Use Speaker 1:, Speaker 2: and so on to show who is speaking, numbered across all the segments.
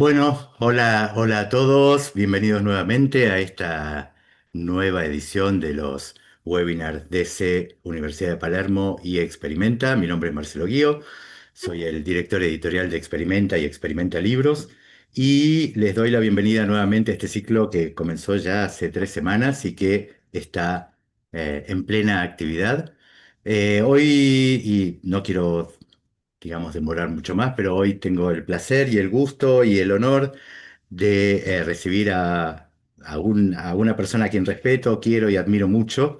Speaker 1: Bueno, hola a todos, bienvenidos nuevamente a esta nueva edición de los webinars DC Universidad de Palermo y Experimenta. Mi nombre es Marcelo Guío, soy el director editorial de Experimenta y Experimenta Libros y les doy la bienvenida nuevamente a este ciclo que comenzó ya hace 3 semanas y que está en plena actividad. Hoy, y no quiero digamos, demorar mucho más, pero hoy tengo el placer y el gusto y el honor de recibir a una persona a quien respeto, quiero y admiro mucho,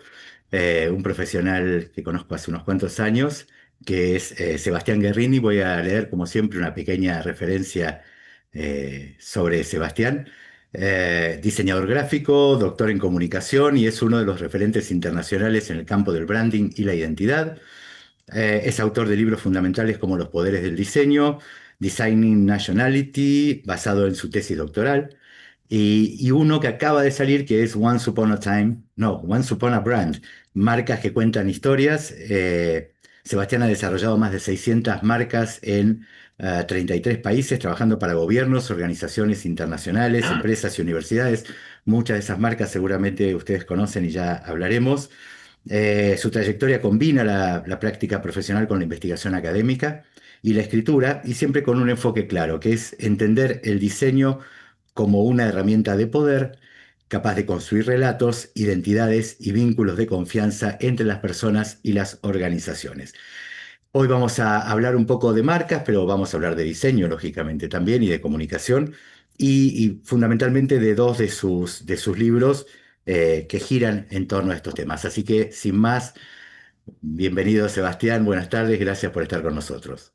Speaker 1: un profesional que conozco hace unos cuantos años, que es Sebastián Guerrini. Voy a leer, como siempre, una pequeña referencia sobre Sebastián. Diseñador gráfico, doctor en comunicación y es uno de los referentes internacionales en el campo del branding y la identidad. Es autor de libros fundamentales como Los poderes del diseño, Designing Nationality, basado en su tesis doctoral, y uno que acaba de salir que es Once Upon a Time, no, Once Upon a Brand, marcas que cuentan historias. Sebastián ha desarrollado más de 600 marcas en 33 países, trabajando para gobiernos, organizaciones internacionales, empresas y universidades. Muchas de esas marcas seguramente ustedes conocen y ya hablaremos. Su trayectoria combina la práctica profesional con la investigación académica y la escritura, y siempre con un enfoque claro, que es entender el diseño como una herramienta de poder capaz de construir relatos, identidades y vínculos de confianza entre las personas y las organizaciones. Hoy vamos a hablar un poco de marcas, pero vamos a hablar de diseño, lógicamente, también, y de comunicación, y fundamentalmente de dos de sus libros que giran en torno a estos temas. Así que, sin más, bienvenido Sebastián, buenas tardes, gracias por estar con nosotros.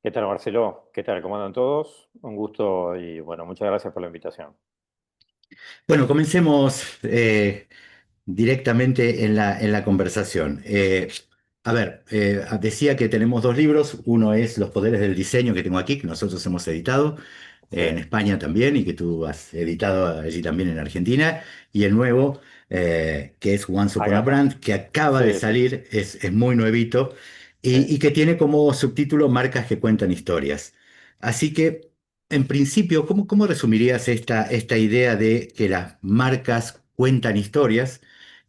Speaker 2: ¿Qué tal, Marcelo? ¿Qué tal? ¿Cómo andan todos? Un gusto y bueno, muchas gracias por la invitación.
Speaker 1: Bueno, comencemos directamente en en la conversación. Decía que tenemos dos libros. Uno es Los poderes del diseño, que tengo aquí, que nosotros hemos editado
Speaker 2: Sí,
Speaker 1: en España también y que tú has editado allí también en Argentina. Y el nuevo, que es Once Upon a
Speaker 2: acá.
Speaker 1: Brand, que acaba de
Speaker 2: Sí, sí.
Speaker 1: salir, es muy nuevito
Speaker 2: Sí.
Speaker 1: y que tiene como subtítulo Marcas que cuentan historias. Así que, en principio, ¿cómo resumirías esta idea de que las marcas cuentan historias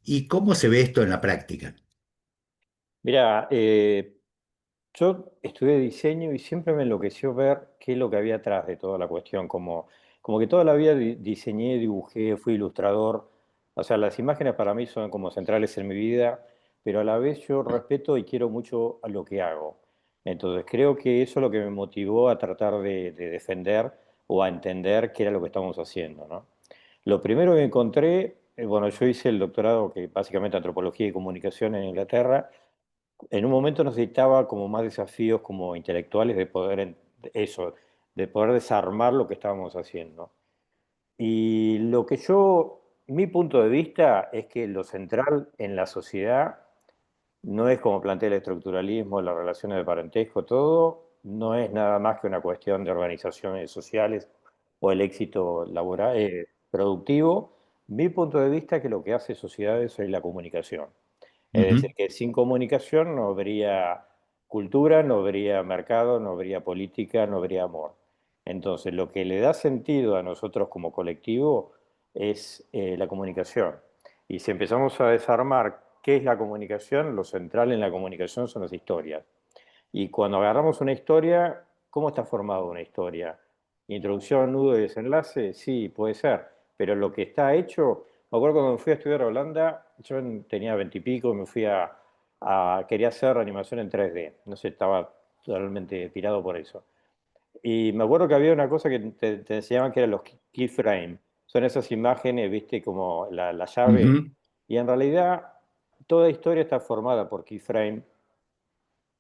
Speaker 1: y cómo se ve esto en la práctica?
Speaker 2: Mira, yo estudié diseño y siempre me enloqueció ver qué es lo que había atrás de toda la cuestión. Como que toda la vida diseñé, dibujé, fui ilustrador. O sea, las imágenes para mí son como centrales en mi vida, pero a la vez yo respeto y quiero mucho a lo que hago. Entonces creo que eso es lo que me motivó a tratar de defender o a entender qué era lo que estamos haciendo, ¿no? Lo primero que encontré, bueno, yo hice el doctorado que básicamente antropología y comunicación en Inglaterra. En un momento necesitaba como más desafíos como intelectuales de poder, eso, de poder desarmar lo que estábamos haciendo. Y lo que yo, mi punto de vista es que lo central en la sociedad no es como plantea el estructuralismo, las relaciones de parentesco, todo, no es nada más que una cuestión de organizaciones sociales o el éxito laboral, productivo. Mi punto de vista es que lo que hace sociedades es la comunicación. Es decir,
Speaker 1: Ujú,
Speaker 2: que sin comunicación no habría cultura, no habría mercado, no habría política, no habría amor. Entonces, lo que le da sentido a nosotros como colectivo es la comunicación. Y si empezamos a desarmar qué es la comunicación, lo central en la comunicación son las historias. Y cuando agarramos una historia, ¿cómo está formada una historia? Introducción, nudo y desenlace, sí, puede ser, pero lo que está hecho, me acuerdo cuando me fui a estudiar a Holanda, yo tenía 20 y pico, me fui quería hacer animación en 3D, no sé, estaba totalmente tirado por eso. Y me acuerdo que había una cosa que te enseñaban que eran los keyframes, son esas imágenes, viste, como la llave,
Speaker 1: ujú.
Speaker 2: y en realidad toda historia está formada por keyframe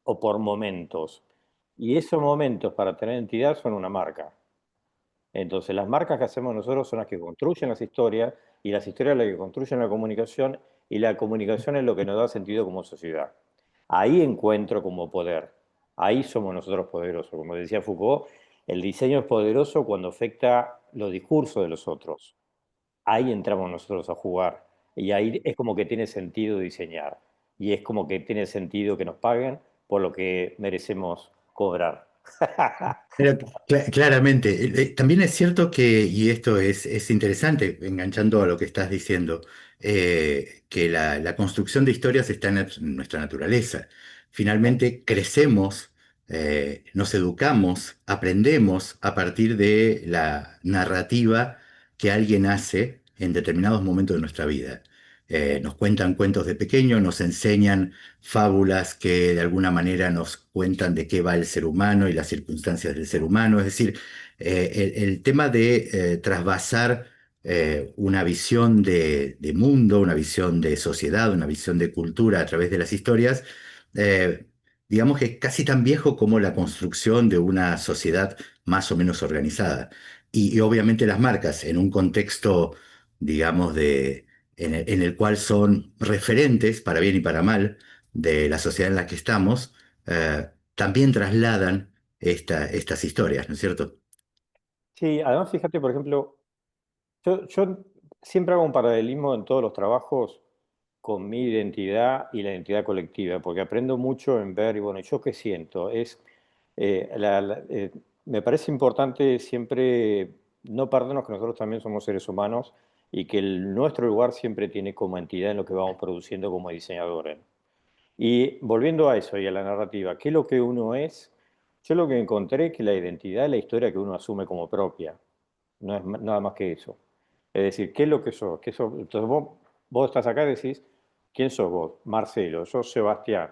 Speaker 2: o por momentos. Y esos momentos para tener entidad son una marca. Entonces, las marcas que hacemos nosotros son las que construyen las historias y las historias las que construyen la comunicación y la comunicación es lo que nos da sentido como sociedad. Ahí encuentro como poder. Ahí somos nosotros poderosos. Como decía Foucault, el diseño es poderoso cuando afecta los discursos de los otros. Ahí entramos nosotros a jugar. Y ahí es como que tiene sentido diseñar. Y es como que tiene sentido que nos paguen por lo que merecemos cobrar.
Speaker 1: Pero claramente, también es cierto que, y esto es interesante, enganchando a lo que estás diciendo, que la construcción de historias está en nuestra naturaleza. Finalmente, crecemos, nos educamos, aprendemos a partir de la narrativa que alguien hace en determinados momentos de nuestra vida. Nos cuentan cuentos de pequeño, nos enseñan fábulas que de alguna manera nos cuentan de qué va el ser humano y las circunstancias del ser humano. Es decir, el tema de trasvasar una visión de mundo, una visión de sociedad, una visión de cultura a través de las historias, eh, digamos que es casi tan viejo como la construcción de una sociedad más o menos organizada. Y obviamente las marcas en un contexto, digamos, en el cual son referentes, para bien y para mal, de la sociedad en la que estamos, también trasladan estas historias, ¿no es cierto?
Speaker 2: Sí, además fíjate, por ejemplo, yo siempre hago un paralelismo en todos los trabajos con mi identidad y la identidad colectiva, porque aprendo mucho en ver, y bueno, ¿yo qué siento? Me parece importante siempre no perdernos que nosotros también somos seres humanos y que nuestro lugar siempre tiene como entidad en lo que vamos produciendo como diseñadores. Y volviendo a eso y a la narrativa, ¿qué es lo que uno es? Yo lo que encontré es que la identidad es la historia que uno asume como propia, no es nada más que eso. Es decir, ¿qué es lo que sos? Entonces vos estás acá y decís, ¿quién sos vos? Marcelo, yo Sebastián.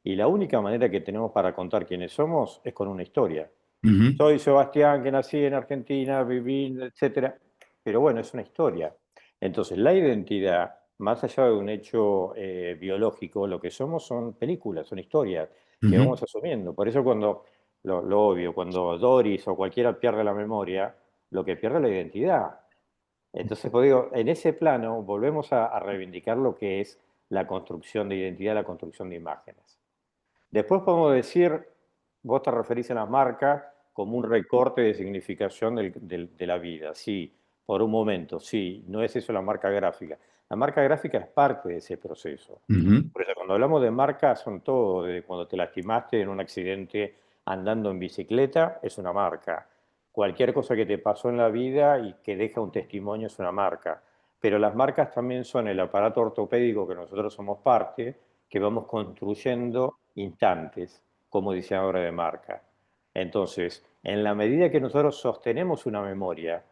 Speaker 2: Y la única manera que tenemos para contar quiénes somos es con una historia.
Speaker 1: Ujú,
Speaker 2: Soy Sebastián, que nací en Argentina, viví, etcétera. Pero bueno, es una historia. Entonces, la identidad, más allá de un hecho biológico, lo que somos son películas, son historias que
Speaker 1: ujú,
Speaker 2: vamos asumiendo. Por eso cuando, lo obvio, cuando Doris o cualquiera pierde la memoria, lo que pierde es la identidad. Entonces, pues digo, en ese plano volvemos a reivindicar lo que es la construcción de identidad, la construcción de imágenes. Después podemos decir, vos te referís a las marcas como un recorte de significación de la vida. Sí, por un momento, sí, no es eso la marca gráfica. La marca gráfica es parte de ese proceso.
Speaker 1: ujú,
Speaker 2: Por eso cuando hablamos de marcas son todo, desde cuando te lastimaste en un accidente andando en bicicleta, es una marca. Cualquier cosa que te pasó en la vida y que deja un testimonio es una marca. Pero las marcas también son el aparato ortopédico que nosotros somos parte, que vamos construyendo instantes como diseñadora de marca. Entonces, en la medida que nosotros sostenemos una memoria,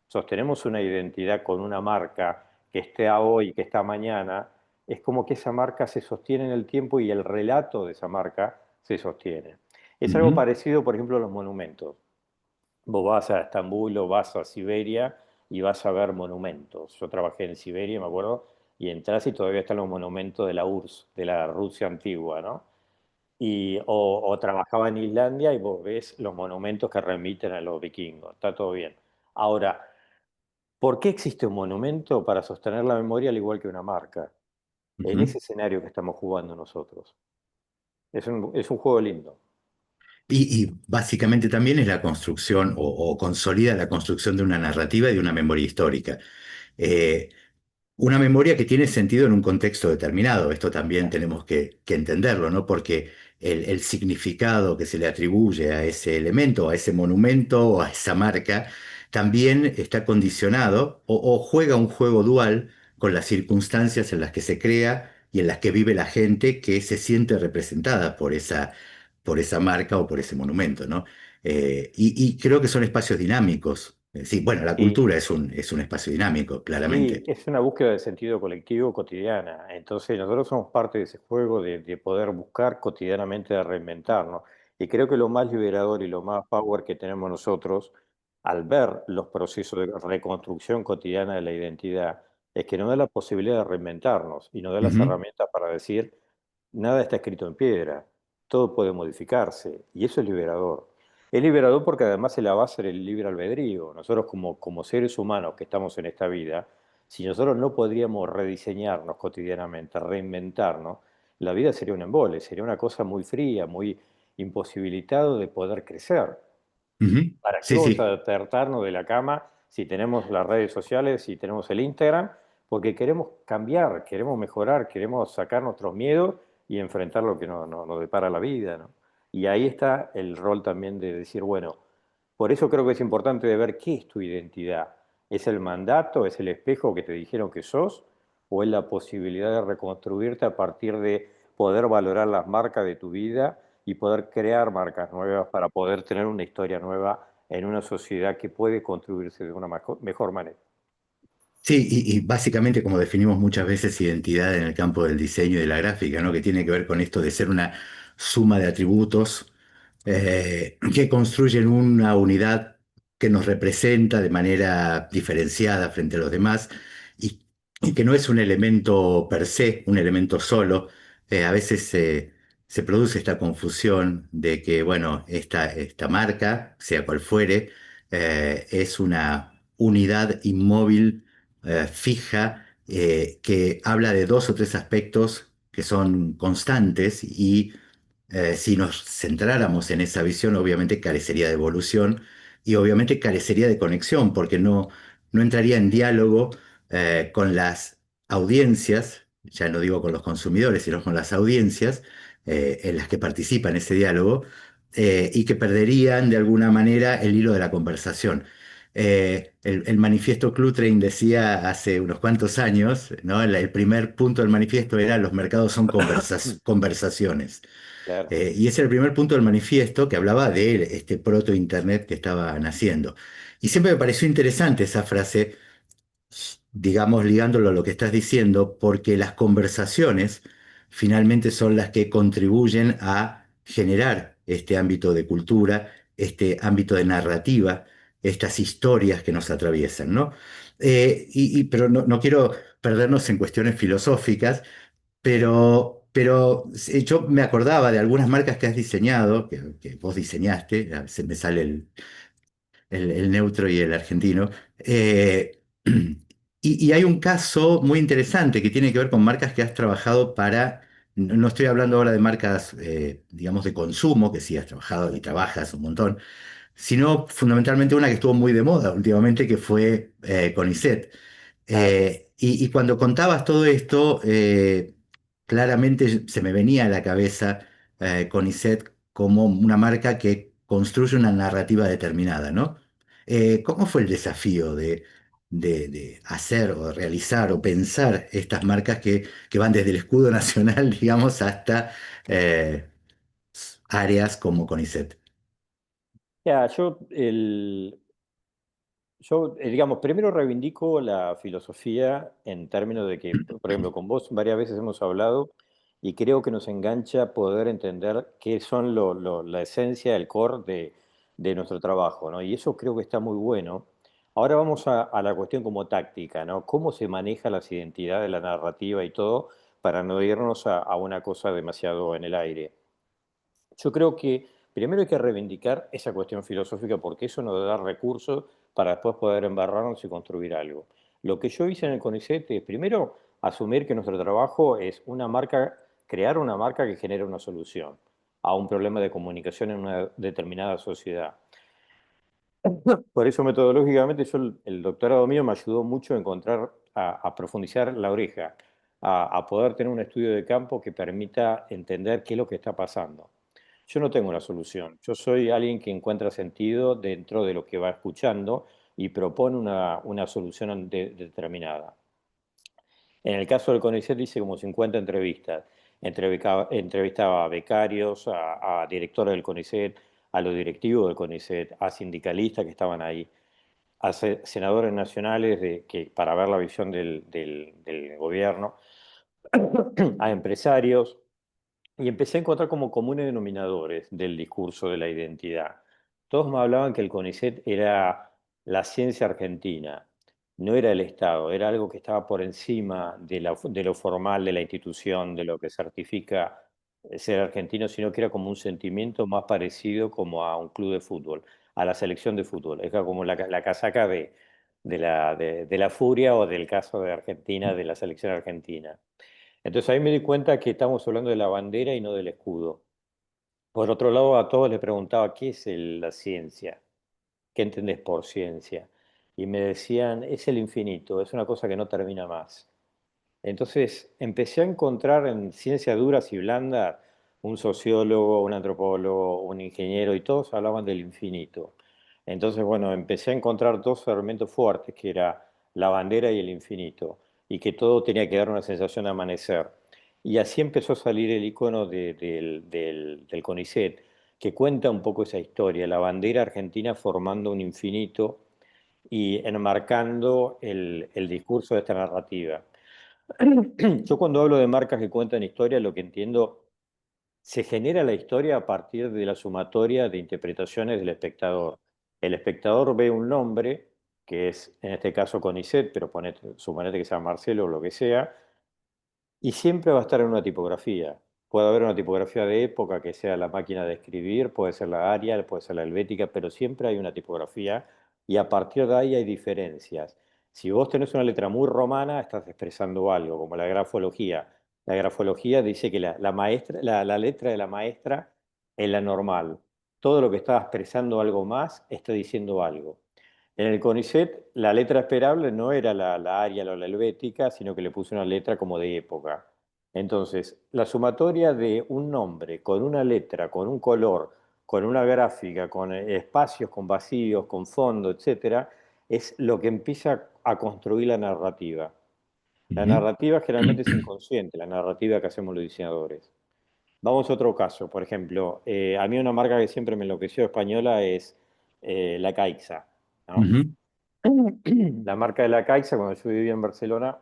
Speaker 2: sostenemos una identidad con una marca que esté hoy, que está mañana, es como que esa marca se sostiene en el tiempo y el relato de esa marca se sostiene. Es algo
Speaker 1: ujú,
Speaker 2: parecido, por ejemplo, a los monumentos. Vos vas a Estambul o vas a Siberia y vas a ver monumentos. Yo trabajé en Siberia, me acuerdo, y entras y todavía están los monumentos de la URSS, de la Rusia antigua, ¿no? O trabajaba en Islandia y vos ves los monumentos que remiten a los vikingos. Está todo bien. Ahora, ¿por qué existe un monumento para sostener la memoria al igual que una marca? En
Speaker 1: ujú.
Speaker 2: ese escenario que estamos jugando nosotros. Es un juego lindo.
Speaker 1: Y básicamente también es la construcción o consolida la construcción de una narrativa y de una memoria histórica. Eh, Una memoria que tiene sentido en un contexto determinado, esto también tenemos que entenderlo, ¿no? Porque el significado que se le atribuye a ese elemento, a ese monumento o a esa marca, también está condicionado o juega un juego dual con las circunstancias en las que se crea y en las que vive la gente que se siente representada por esa marca o por ese monumento, ¿no? Y creo que son espacios dinámicos. Sí, bueno, la
Speaker 2: Y
Speaker 1: cultura es un espacio dinámico,
Speaker 2: sí,
Speaker 1: claramente.
Speaker 2: es una búsqueda de sentido colectivo cotidiana. Entonces, nosotros somos parte de ese juego de poder buscar cotidianamente de reinventarnos. Y creo que lo más liberador y lo más power que tenemos nosotros al ver los procesos de reconstrucción cotidiana de la identidad es que nos da la posibilidad de reinventarnos y nos da las
Speaker 1: Ujú,
Speaker 2: herramientas para decir, nada está escrito en piedra, todo puede modificarse. Y eso es liberador. Es liberador porque además es la base del libre albedrío. Nosotros como seres humanos que estamos en esta vida, si nosotros no podríamos rediseñarnos cotidianamente, reinventarnos, la vida sería un embole, sería una cosa muy fría, muy imposibilitado de poder crecer.
Speaker 1: ujú.
Speaker 2: ¿Para qué
Speaker 1: Sí,
Speaker 2: vamos a
Speaker 1: sí.
Speaker 2: despertarnos de la cama si tenemos las redes sociales, si tenemos el Instagram? Porque queremos cambiar, queremos mejorar, queremos sacar nuestros miedos y enfrentar lo que nos depara la vida, ¿no? Y ahí está el rol también de decir, bueno, por eso creo que es importante de ver qué es tu identidad. ¿Es el mandato, es el espejo que te dijeron que sos? ¿O es la posibilidad de reconstruirte a partir de poder valorar las marcas de tu vida y poder crear marcas nuevas para poder tener una historia nueva en una sociedad que puede construirse de una mejor manera?
Speaker 1: Sí, y básicamente como definimos muchas veces identidad en el campo del diseño y de la gráfica, ¿no? Que tiene que ver con esto de ser una suma de atributos que construyen una unidad que nos representa de manera diferenciada frente a los demás y, y que no es un elemento per se, un elemento solo. A veces se produce esta confusión de que, bueno, esta marca, sea cual fuere, es una unidad inmóvil fija que habla de dos o tres aspectos que son constantes y si nos centráramos en esa visión, obviamente carecería de evolución y obviamente carecería de conexión, porque no entraría en diálogo con las audiencias, ya no digo con los consumidores, sino con las audiencias en las que participa en ese diálogo, y que perderían de alguna manera el hilo de la conversación. El manifiesto Clutrein decía hace unos cuantos años, ¿no? El primer punto del manifiesto era los mercados son conversaciones.
Speaker 2: Claro.
Speaker 1: Y ese era el primer punto del manifiesto que hablaba de este proto-internet que estaba naciendo. Y siempre me pareció interesante esa frase, digamos, ligándolo a lo que estás diciendo, porque las conversaciones finalmente son las que contribuyen a generar este ámbito de cultura, este ámbito de narrativa, estas historias que nos atraviesan, ¿no? Pero no quiero perdernos en cuestiones filosóficas, pero yo me acordaba de algunas marcas que has diseñado, que vos diseñaste, se me sale el neutro y el argentino. Y hay un caso muy interesante que tiene que ver con marcas que has trabajado para, no estoy hablando ahora de marcas, digamos, de consumo, que sí has trabajado y trabajas un montón, sino fundamentalmente una que estuvo muy de moda últimamente, que fue CONICET.
Speaker 2: Ah, sí.
Speaker 1: Y cuando contabas todo esto, claramente se me venía a la cabeza CONICET como una marca que construye una narrativa determinada, ¿no? ¿Cómo fue el desafío de hacer o realizar o pensar estas marcas que van desde el escudo nacional, digamos, hasta áreas como CONICET?
Speaker 2: Ya, yo, digamos, primero reivindico la filosofía en términos de que, por ejemplo, con vos varias veces hemos hablado y creo que nos engancha poder entender qué son la esencia, el core de nuestro trabajo, ¿no? Y eso creo que está muy bueno. Ahora vamos a la cuestión como táctica, ¿no? ¿Cómo se maneja las identidades, la narrativa y todo para no irnos a una cosa demasiado en el aire? Yo creo que primero hay que reivindicar esa cuestión filosófica porque eso nos da recursos para después poder embarrarnos y construir algo. Lo que yo hice en el CONICET es primero asumir que nuestro trabajo es una marca, crear una marca que genere una solución a un problema de comunicación en una determinada sociedad. Por eso metodológicamente yo, el doctorado mío me ayudó mucho a encontrar, a profundizar la oreja, a poder tener un estudio de campo que permita entender qué es lo que está pasando. Yo no tengo una solución, yo soy alguien que encuentra sentido dentro de lo que va escuchando y propone una solución determinada. En el caso del CONICET hice como 50 entrevistas. Entrevistaba a becarios, a directores del CONICET, a los directivos del CONICET, a sindicalistas que estaban ahí, a senadores nacionales para ver la visión del gobierno, a empresarios, y empecé a encontrar como comunes denominadores del discurso de la identidad. Todos me hablaban que el CONICET era la ciencia argentina, no era el Estado, era algo que estaba por encima de lo formal de la institución, de lo que certifica ser argentino, sino que era como un sentimiento más parecido como a un club de fútbol, a la selección de fútbol. Era como la casaca de la Furia o del caso de Argentina, de la selección argentina. Entonces ahí me di cuenta que estamos hablando de la bandera y no del escudo. Por otro lado, a todos les preguntaba, ¿qué es la ciencia? ¿Qué entendés por ciencia? Y me decían, es el infinito, es una cosa que no termina más. Entonces empecé a encontrar en ciencias duras y blandas un sociólogo, un antropólogo, un ingeniero, y todos hablaban del infinito. Entonces, bueno, empecé a encontrar dos fermentos fuertes, que era la bandera y el infinito, y que todo tenía que dar una sensación de amanecer. Y así empezó a salir el icono del CONICET, que cuenta un poco esa historia, la bandera argentina formando un infinito y enmarcando el discurso de esta narrativa. Yo cuando hablo de marcas que cuentan historia, lo que entiendo, se genera la historia a partir de la sumatoria de interpretaciones del espectador. El espectador ve un nombre, que es en este caso CONICET, pero suponete que sea Marcelo o lo que sea, y siempre va a estar en una tipografía. Puede haber una tipografía de época que sea la máquina de escribir, puede ser la Arial, puede ser la Helvética, pero siempre hay una tipografía y a partir de ahí hay diferencias. Si vos tenés una letra muy romana, estás expresando algo, como la grafología. La grafología dice que la letra de la maestra es la normal. Todo lo que está expresando algo más está diciendo algo. En el CONICET, la letra esperable no era la Arial o la Helvética, sino que le puse una letra como de época. Entonces, la sumatoria de un nombre con una letra, con un color, con una gráfica, con espacios, con vacíos, con fondo, etcétera, es lo que empieza a construir la narrativa. La
Speaker 1: Ujú.
Speaker 2: narrativa generalmente es inconsciente, la narrativa que hacemos los diseñadores. Vamos a otro caso, por ejemplo, a mí una marca que siempre me enloqueció española es la Caixa, ¿no?
Speaker 1: Ujú.
Speaker 2: La marca de la Caixa, cuando yo vivía en Barcelona,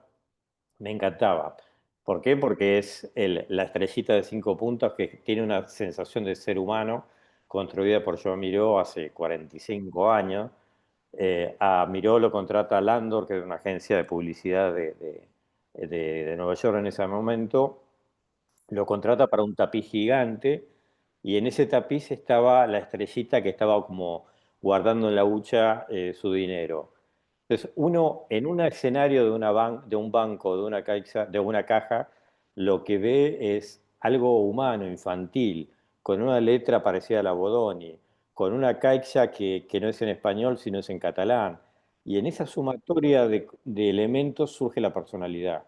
Speaker 2: me encantaba. ¿Por qué? Porque es la estrellita de 5 puntas que tiene una sensación de ser humano, construida por Joan Miró hace 45 años. A Miró lo contrata Landor, que es una agencia de publicidad de Nueva York en ese momento, lo contrata para un tapiz gigante y en ese tapiz estaba la estrellita que estaba como guardando en la hucha su dinero. Entonces, uno en un escenario de un banco, de una caja, lo que ve es algo humano, infantil, con una letra parecida a la Bodoni, con una caixa que no es en español, sino es en catalán. Y en esa sumatoria de elementos surge la personalidad.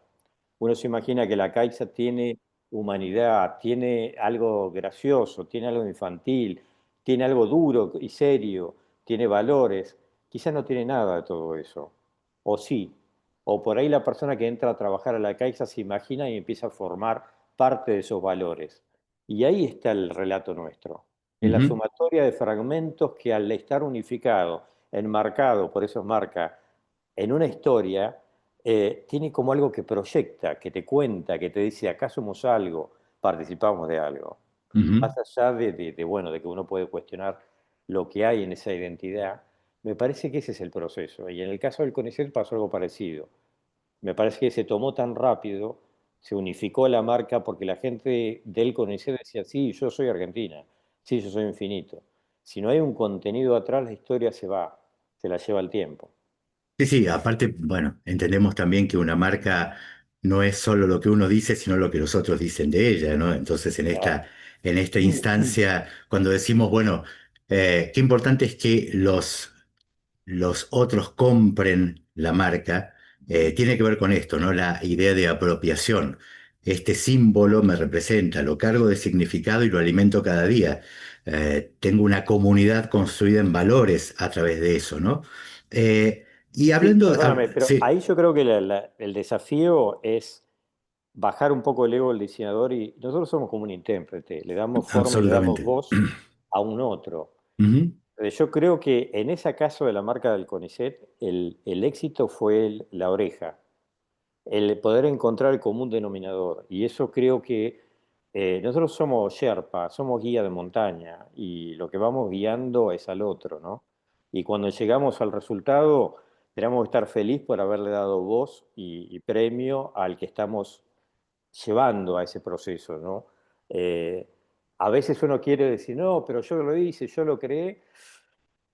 Speaker 2: Uno se imagina que la Caixa tiene humanidad, tiene algo gracioso, tiene algo infantil, tiene algo duro y serio, tiene valores. Quizás no tiene nada de todo eso. O sí. O por ahí la persona que entra a trabajar a la Caixa se imagina y empieza a formar parte de esos valores. Y ahí está el relato nuestro. En la
Speaker 1: Ujú.
Speaker 2: sumatoria de fragmentos que al estar unificado, enmarcado, por eso es marca, en una historia, tiene como algo que proyecta, que te cuenta, que te dice, acá somos algo, participamos de algo.
Speaker 1: Ujú.
Speaker 2: Más allá bueno, de que uno puede cuestionar lo que hay en esa identidad, me parece que ese es el proceso. Y en el caso del CONICET pasó algo parecido. Me parece que se tomó tan rápido, se unificó la marca porque la gente del CONICET decía, sí, yo soy Argentina, sí, yo soy infinito. Si no hay un contenido atrás, la historia se va, se la lleva el tiempo.
Speaker 1: Sí, sí, aparte, bueno, entendemos también que una marca no es solo lo que uno dice, sino lo que los otros dicen de ella, ¿no? Entonces,
Speaker 2: Claro.
Speaker 1: en esta instancia, cuando decimos, bueno, qué importante es que los otros compren la marca, tiene que ver con esto, ¿no? La idea de apropiación. Este símbolo me representa, lo cargo de significado y lo alimento cada día. Tengo una comunidad construida en valores a través de eso, ¿no? Y
Speaker 2: Sí,
Speaker 1: hablando,
Speaker 2: perdóname, pero
Speaker 1: sí,
Speaker 2: ahí yo creo que el desafío es bajar un poco el ego del diseñador y nosotros somos como un intérprete, le damos forma y le damos
Speaker 1: absolutamente.
Speaker 2: voz a un otro.
Speaker 1: Ujú.
Speaker 2: Yo creo que en ese caso de la marca del CONICET, el éxito fue la oreja, el poder encontrar el común denominador. Y eso creo que nosotros somos Sherpa, somos guía de montaña y lo que vamos guiando es al otro, ¿no? Y cuando llegamos al resultado, tenemos que estar feliz por haberle dado voz y premio al que estamos llevando a ese proceso, ¿no? Eh, a veces uno quiere decir, no, pero yo lo hice, yo lo creé,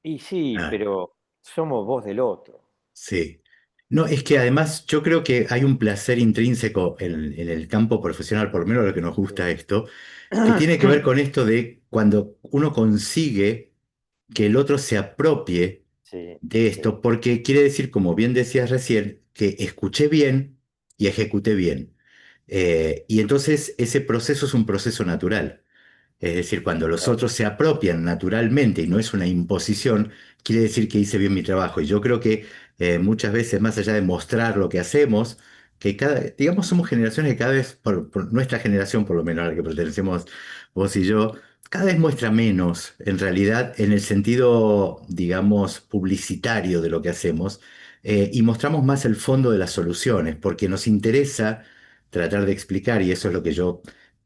Speaker 2: y sí,
Speaker 1: Ah,
Speaker 2: pero somos voz del otro.
Speaker 1: sí. No, es que además yo creo que hay un placer intrínseco en el campo profesional, por lo menos lo que nos gusta
Speaker 2: Sí.
Speaker 1: esto, que tiene que ver con esto de cuando uno consigue que el otro se apropie
Speaker 2: Sí,
Speaker 1: de
Speaker 2: sí.
Speaker 1: esto, porque quiere decir, como bien decías recién, que escuché bien y ejecuté bien. Y entonces ese proceso es un proceso natural. Es decir, cuando los
Speaker 2: Claro.
Speaker 1: otros se apropian naturalmente y no es una imposición, quiere decir que hice bien mi trabajo. Y yo creo que muchas veces, más allá de mostrar lo que hacemos, que digamos, somos generaciones que cada vez, por nuestra generación por lo menos a la que pertenecemos vos y yo, cada vez muestra menos, en realidad, en el sentido, digamos, publicitario de lo que hacemos, y mostramos más el fondo de las soluciones, porque nos interesa tratar de explicar, y eso es lo que yo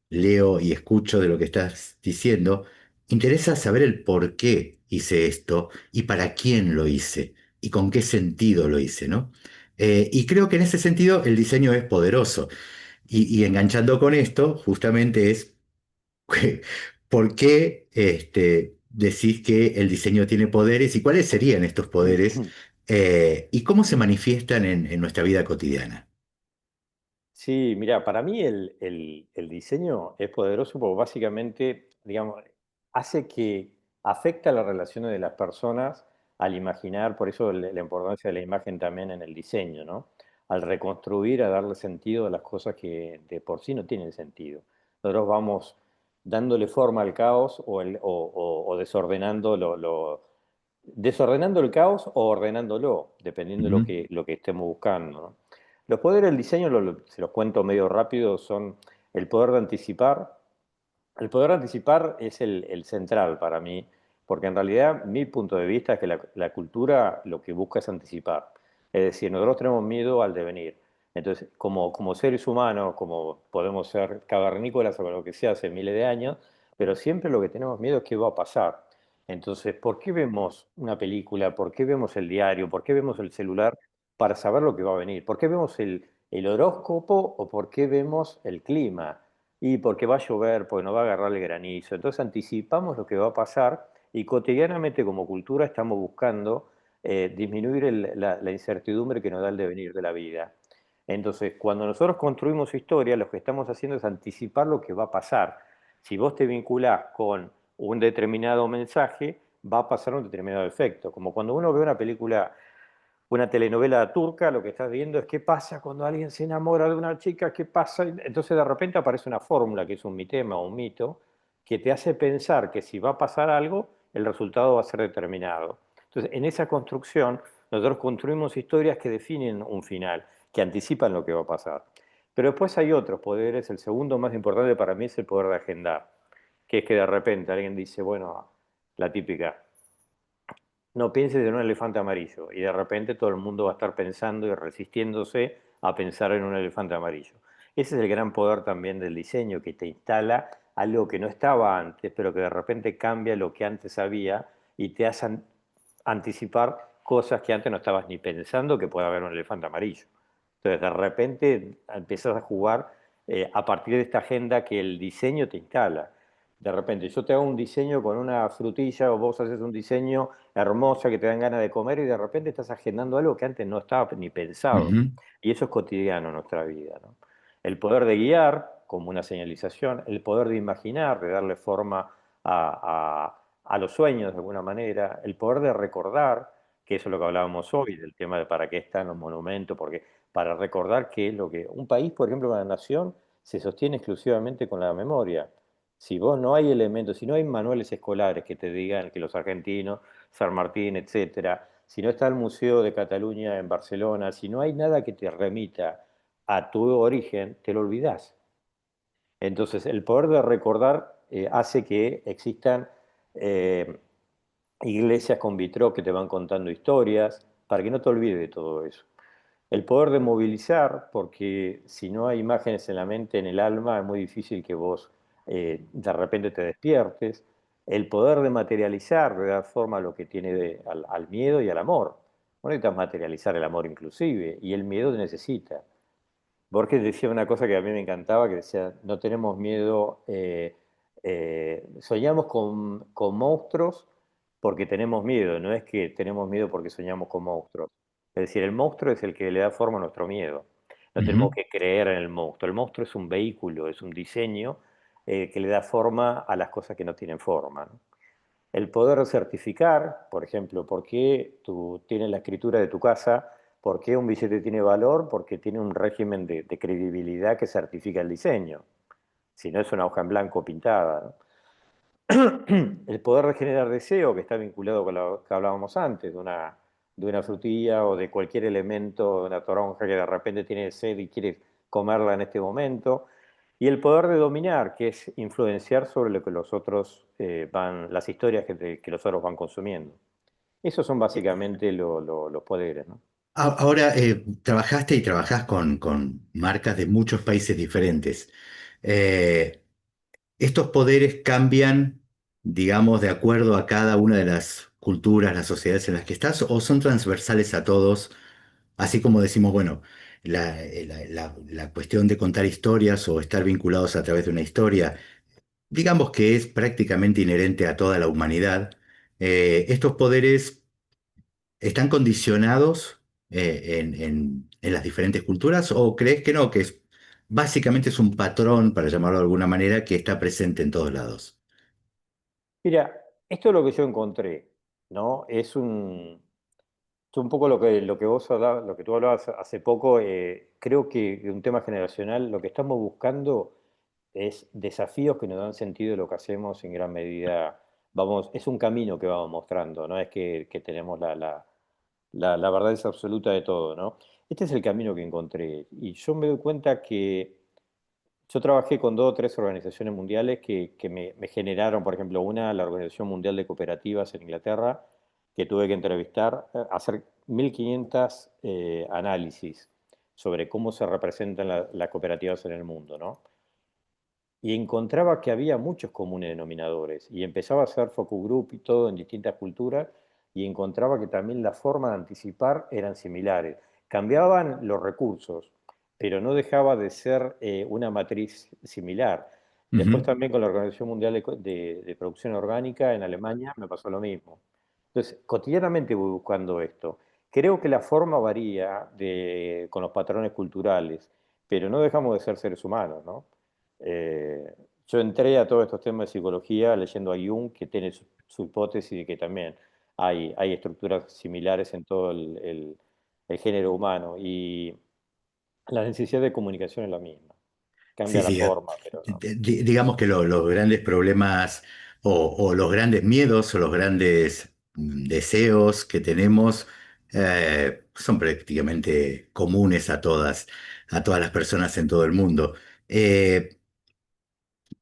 Speaker 1: leo y escucho de lo que estás diciendo, interesa saber el por qué hice esto y para quién lo hice y con qué sentido lo hice, ¿no? Y creo que en ese sentido el diseño es poderoso. Y enganchando con esto, justamente es por qué decís que el diseño tiene poderes y cuáles serían estos poderes, y cómo se manifiestan en nuestra vida cotidiana.
Speaker 2: Sí, mira, para mí el diseño es poderoso porque básicamente, digamos, hace que afecta las relaciones de las personas al imaginar, por eso la importancia de la imagen también en el diseño, ¿no? Al reconstruir, a darle sentido a las cosas que de por sí no tienen sentido. Nosotros vamos dándole forma al caos o desordenando desordenando el caos o ordenándolo, dependiendo de
Speaker 1: Ujú,
Speaker 2: lo que estemos buscando, ¿no? Los poderes del diseño, se los cuento medio rápido, son el poder de anticipar. El poder de anticipar es el central para mí, porque en realidad mi punto de vista es que la cultura lo que busca es anticipar. Es decir, nosotros tenemos miedo al devenir. Entonces, como seres humanos, como podemos ser cavernícolas o lo que sea hace miles de años, pero siempre lo que tenemos miedo es qué va a pasar. Entonces, ¿por qué vemos una película? ¿Por qué vemos el diario? ¿Por qué vemos el celular? Para saber lo que va a venir. ¿Por qué vemos el horóscopo o por qué vemos el clima? Y porque va a llover, porque nos va a agarrar el granizo. Entonces anticipamos lo que va a pasar y cotidianamente como cultura estamos buscando disminuir la incertidumbre que nos da el devenir de la vida. Entonces, cuando nosotros construimos historia, lo que estamos haciendo es anticipar lo que va a pasar. Si vos te vinculás con un determinado mensaje, va a pasar un determinado efecto. Como cuando uno ve una película, una telenovela turca, lo que estás viendo es qué pasa cuando alguien se enamora de una chica, qué pasa. Entonces de repente aparece una fórmula, que es un mitema o un mito, que te hace pensar que si va a pasar algo, el resultado va a ser determinado. Entonces, en esa construcción, nosotros construimos historias que definen un final, que anticipan lo que va a pasar. Pero después hay otros poderes. El segundo más importante para mí es el poder de agendar, que es que de repente alguien dice, bueno, la típica, no pienses en un elefante amarillo y de repente todo el mundo va a estar pensando y resistiéndose a pensar en un elefante amarillo. Ese es el gran poder también del diseño, que te instala algo que no estaba antes, pero que de repente cambia lo que antes había y te hace anticipar cosas que antes no estabas ni pensando que pueda haber un elefante amarillo. Entonces de repente empiezas a jugar a partir de esta agenda que el diseño te instala. De repente yo te hago un diseño con una frutilla o vos haces un diseño hermosa que te dan ganas de comer y de repente estás agendando algo que antes no estaba ni pensado.
Speaker 1: ujú,
Speaker 2: Y eso es cotidiano en nuestra vida, ¿no? El poder de guiar, como una señalización, el poder de imaginar, de darle forma a los sueños de alguna manera, el poder de recordar, que eso es lo que hablábamos hoy, del tema de para qué están los monumentos, porque para recordar qué es lo que... Un país, por ejemplo, una nación, se sostiene exclusivamente con la memoria. Si vos no hay elementos, si no hay manuales escolares que te digan que los argentinos, San Martín, etcétera, si no está el Museo de Cataluña en Barcelona, si no hay nada que te remita a tu origen, te lo olvidás. Entonces, el poder de recordar hace que existan eh, iglesias con vitró que te van contando historias, para que no te olvides de todo eso. El poder de movilizar, porque si no hay imágenes en la mente, en el alma, es muy difícil que vos de repente te despiertes. El poder de materializar, de dar forma a lo que tiene al miedo y al amor. Vos necesitas materializar el amor inclusive, y el miedo necesita. Borges decía una cosa que a mí me encantaba, que decía, no tenemos miedo, soñamos con monstruos porque tenemos miedo, no es que tenemos miedo porque soñamos con monstruos. Es decir, el monstruo es el que le da forma a nuestro miedo. No tenemos
Speaker 1: ujú.
Speaker 2: que creer en el monstruo. El monstruo es un vehículo, es un diseño que le da forma a las cosas que no tienen forma, ¿no? El poder certificar, por ejemplo, ¿por qué tú tienes la escritura de tu casa? ¿Por qué un billete tiene valor? Porque tiene un régimen de credibilidad que certifica el diseño. Si no es una hoja en blanco pintada, ¿no? El poder de generar deseo, que está vinculado con lo que hablábamos antes, de una frutilla o de cualquier elemento, de una toronja que de repente tiene sed y quiere comerla en este momento. Y el poder de dominar, que es influenciar sobre lo que los otros las historias que los otros van consumiendo. Esos son básicamente los poderes, ¿no?
Speaker 1: Ahora, trabajaste y trabajás con marcas de muchos países diferentes. Eh, ¿Estos poderes cambian, digamos, de acuerdo a cada una de las culturas, las sociedades en las que estás, o son transversales a todos? Así como decimos, bueno, la cuestión de contar historias o estar vinculados a través de una historia, digamos que es prácticamente inherente a toda la humanidad. ¿Estos poderes están condicionados en las diferentes culturas o crees que no, que básicamente es un patrón, para llamarlo de alguna manera, que está presente en todos lados?
Speaker 2: Mira, esto es lo que yo encontré, ¿no? Es un poco lo que vos hablabas, lo que tú hablabas hace poco. Creo que un tema generacional, lo que estamos buscando es desafíos que nos dan sentido de lo que hacemos en gran medida. Vamos, es un camino que vamos mostrando, no es que tenemos la verdad es absoluta de todo, ¿no? Este es el camino que encontré. Y yo me doy cuenta que yo trabajé con dos o tres organizaciones mundiales que me generaron, por ejemplo, una, la Organización Mundial de Cooperativas en Inglaterra, que tuve que entrevistar, hacer 1500 análisis sobre cómo se representan las cooperativas en el mundo, ¿no? Y encontraba que había muchos comunes denominadores y empezaba a hacer focus group y todo en distintas culturas y encontraba que también la forma de anticipar eran similares. Cambiaban los recursos, pero no dejaba de ser una matriz similar. Después
Speaker 1: Ujú.
Speaker 2: también con la Organización Mundial de Producción Orgánica en Alemania me pasó lo mismo. Entonces, cotidianamente voy buscando esto. Creo que la forma varía con los patrones culturales, pero no dejamos de ser seres humanos, ¿no? Eh, yo entré a todos estos temas de psicología leyendo a Jung, que tiene su hipótesis de que también hay estructuras similares en todo el género humano y la necesidad de comunicación es la misma.
Speaker 1: Sí,
Speaker 2: Cambia la
Speaker 1: sí.
Speaker 2: forma, pero no.
Speaker 1: Digamos que los grandes problemas o los grandes miedos o los grandes deseos que tenemos son prácticamente comunes a todas las personas en todo el mundo. Eh,